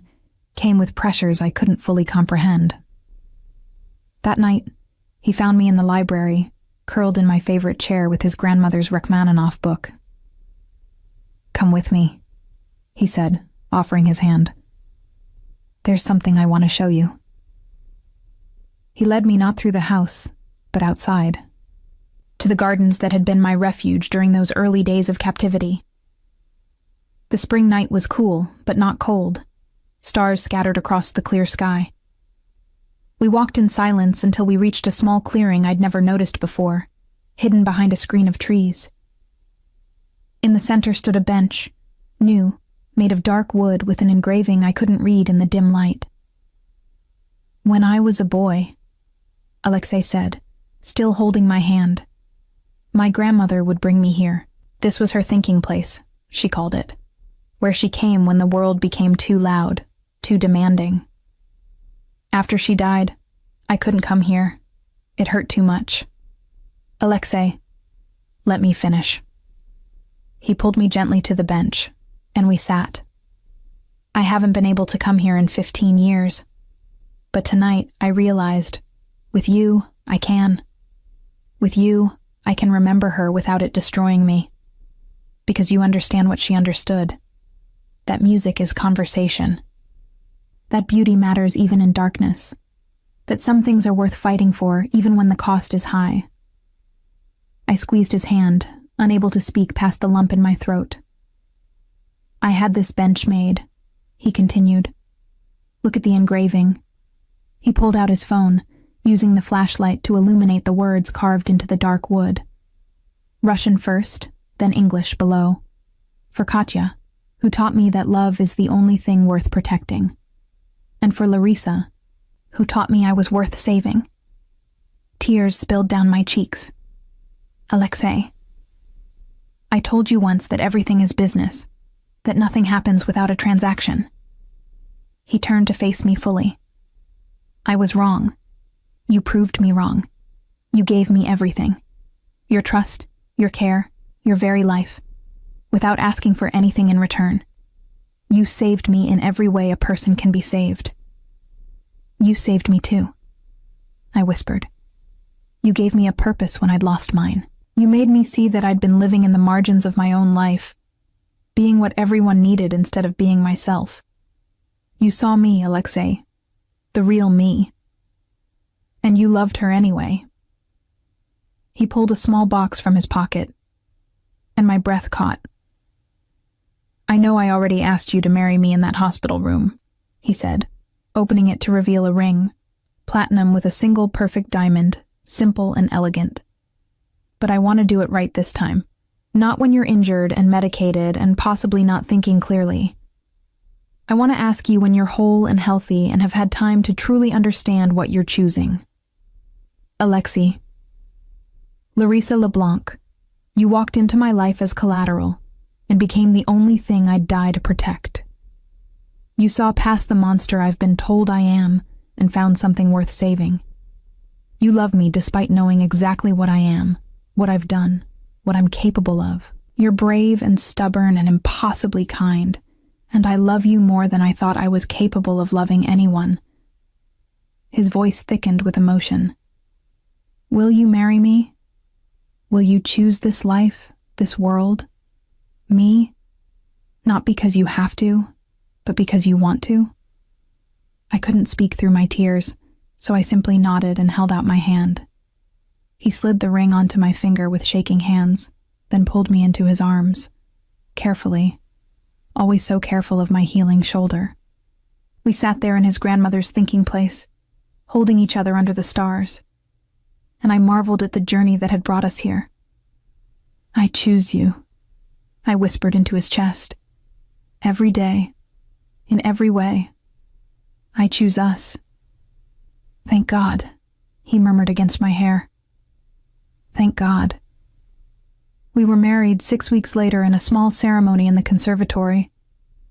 came with pressures I couldn't fully comprehend. That night, he found me in the library, curled in my favorite chair with his grandmother's Rachmaninoff book. "Come with me," he said, offering his hand. "There's something I want to show you." He led me not through the house, but outside, to the gardens that had been my refuge during those early days of captivity. The spring night was cool, but not cold. Stars scattered across the clear sky. We walked in silence until we reached a small clearing I'd never noticed before, hidden behind a screen of trees. In the center stood a bench, new, made of dark wood with an engraving I couldn't read in the dim light. "When I was a boy," Alexei said, still holding my hand, "my grandmother would bring me here. This was her thinking place, she called it, where she came when the world became too loud, too demanding. After she died, I couldn't come here. It hurt too much. Alexei, let me finish." He pulled me gently to the bench, and we sat. I haven't been able to come here in 15 years, but tonight I realized, with you, I can. With you, I can remember her without it destroying me, because you understand what she understood. that music is conversation, that beauty matters even in darkness, that some things are worth fighting for even when the cost is high. I squeezed his hand, unable to speak past the lump in my throat. I had this bench made, he continued. Look at the engraving. He pulled out his phone, using the flashlight to illuminate the words carved into the dark wood. Russian first, then English below. For Katya, who taught me that love is the only thing worth protecting. And for Larissa, who taught me I was worth saving. Tears spilled down my cheeks. Alexei, I told you once that everything is business, that nothing happens without a transaction. He turned to face me fully. I was wrong. You proved me wrong. You gave me everything. Your trust, your care, your very life, without asking for anything in return. You saved me in every way a person can be saved. You saved me too, I whispered. You gave me a purpose when I'd lost mine. You made me see that I'd been living in the margins of my own life, being what everyone needed instead of being myself. You saw me, Alexei, the real me. And you loved her anyway. He pulled a small box from his pocket, and my breath caught. I know I already asked you to marry me in that hospital room, he said, opening it to reveal a ring, platinum with a single perfect diamond, simple and elegant. But I want to do it right this time. Not when you're injured and medicated and possibly not thinking clearly. I want to ask you when you're whole and healthy and have had time to truly understand what you're choosing. Alexei. Larissa LeBlanc, you walked into my life as collateral and became the only thing I'd die to protect. You saw past the monster I've been told I am and found something worth saving. You love me despite knowing exactly what I am, what I've done, what I'm capable of. You're brave and stubborn and impossibly kind, and I love you more than I thought I was capable of loving anyone. His voice thickened with emotion. Will you marry me? Will you choose this life, this world, me? Not because you have to, but because you want to? I couldn't speak through my tears, so I simply nodded and held out my hand. He slid the ring onto my finger with shaking hands, then pulled me into his arms, carefully, always so careful of my healing shoulder. We sat there in his grandmother's thinking place, holding each other under the stars, and I marveled at the journey that had brought us here. I choose you, I whispered into his chest. Every day, in every way, I choose us. Thank God, he murmured against my hair. Thank God. We were married 6 weeks later in a small ceremony in the conservatory,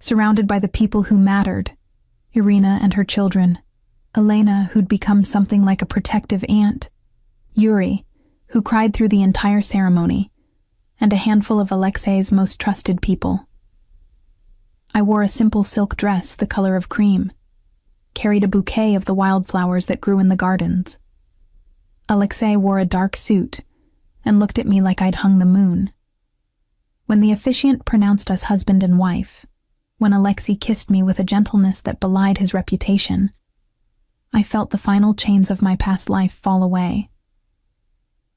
surrounded by the people who mattered, Irina and her children, Elena, who'd become something like a protective aunt, Yuri, who cried through the entire ceremony, and a handful of Alexei's most trusted people. I wore a simple silk dress the color of cream, carried a bouquet of the wildflowers that grew in the gardens. Alexei wore a dark suit and looked at me like I'd hung the moon. When the officiant pronounced us husband and wife, when Alexei kissed me with a gentleness that belied his reputation, I felt the final chains of my past life fall away.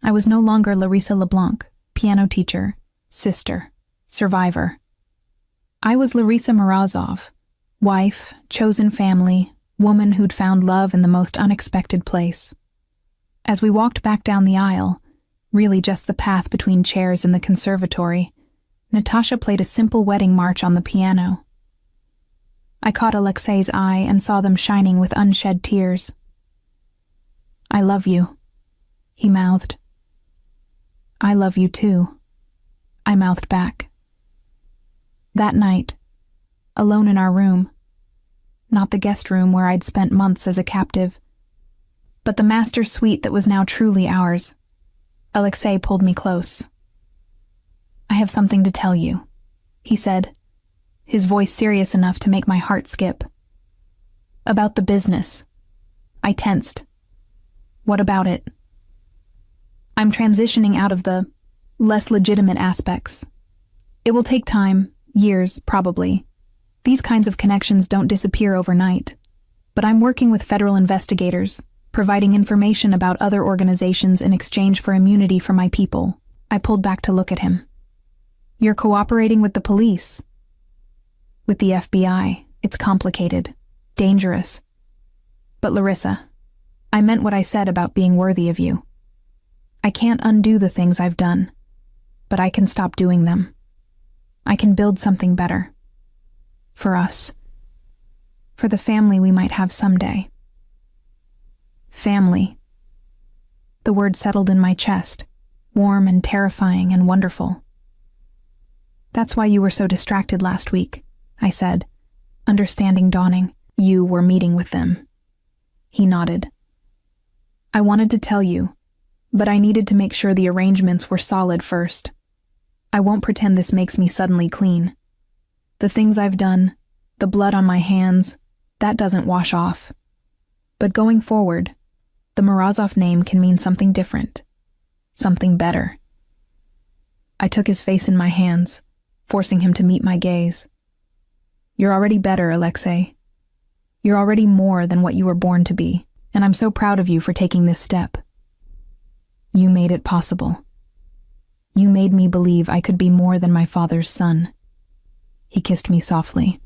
I was no longer Larissa LeBlanc, piano teacher, sister, survivor. I was Larissa Morozov, wife, chosen family, woman who'd found love in the most unexpected place. As we walked back down the aisle, really just the path between chairs in the conservatory, Natasha played a simple wedding march on the piano. I caught Alexei's eye and saw them shining with unshed tears. I love you, he mouthed. I love you too, I mouthed back. That night, alone in our room, not the guest room where I'd spent months as a captive, but the master suite that was now truly ours, Alexei pulled me close. I have something to tell you, he said, his voice serious enough to make my heart skip. About the business. I tensed. What about it? I'm transitioning out of the less legitimate aspects. It will take time, years, probably, These kinds of connections don't disappear overnight. But I'm working with federal investigators, providing information about other organizations in exchange for immunity for my people. I pulled back to look at him. You're cooperating with the police. With the FBI, it's complicated, dangerous. But Larissa, I meant what I said about being worthy of you. I can't undo the things I've done, but I can stop doing them. I can build something better. For us. For the family we might have someday. Family. The word settled in my chest, warm and terrifying and wonderful. That's why you were so distracted last week, I said, understanding dawning. You were meeting with them. He nodded. I wanted to tell you, but I needed to make sure the arrangements were solid first. I won't pretend this makes me suddenly clean. The things I've done, the blood on my hands, that doesn't wash off. But going forward, the Morozov name can mean something different, something better. I took his face in my hands, forcing him to meet my gaze. You're already better, Alexei. You're already more than what you were born to be, and I'm so proud of you for taking this step. You made it possible. You made me believe I could be more than my father's son. He kissed me softly.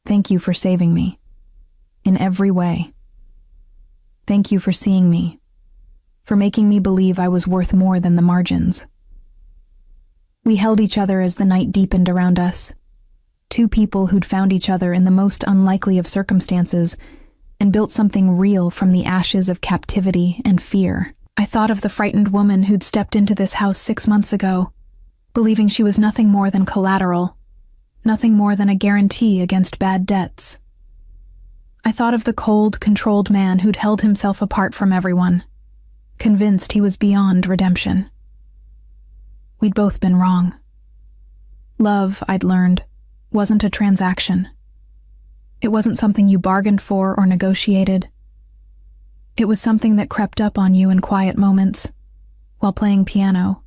Thank you for saving me. In every way. Thank you for seeing me. For making me believe I was worth more than the margins. We held each other as the night deepened around us. Two people who'd found each other in the most unlikely of circumstances and built something real from the ashes of captivity and fear. I thought of the frightened woman who'd stepped into this house 6 months ago, believing she was nothing more than collateral, nothing more than a guarantee against bad debts. I thought of the cold, controlled man who'd held himself apart from everyone, convinced he was beyond redemption. We'd both been wrong. Love, I'd learned, wasn't a transaction. It wasn't something you bargained for or negotiated. It was something that crept up on you in quiet moments, while playing piano,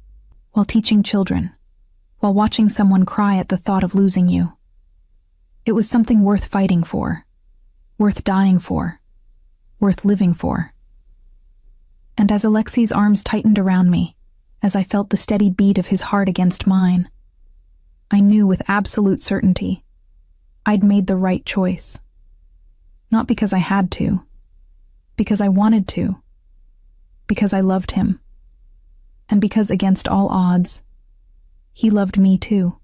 while teaching children, while watching someone cry at the thought of losing you. It was something worth fighting for, worth dying for, worth living for. And as Alexei's arms tightened around me, as I felt the steady beat of his heart against mine, I knew with absolute certainty I'd made the right choice. Not because I had to, because I wanted to, because I loved him, and because against all odds, he loved me too.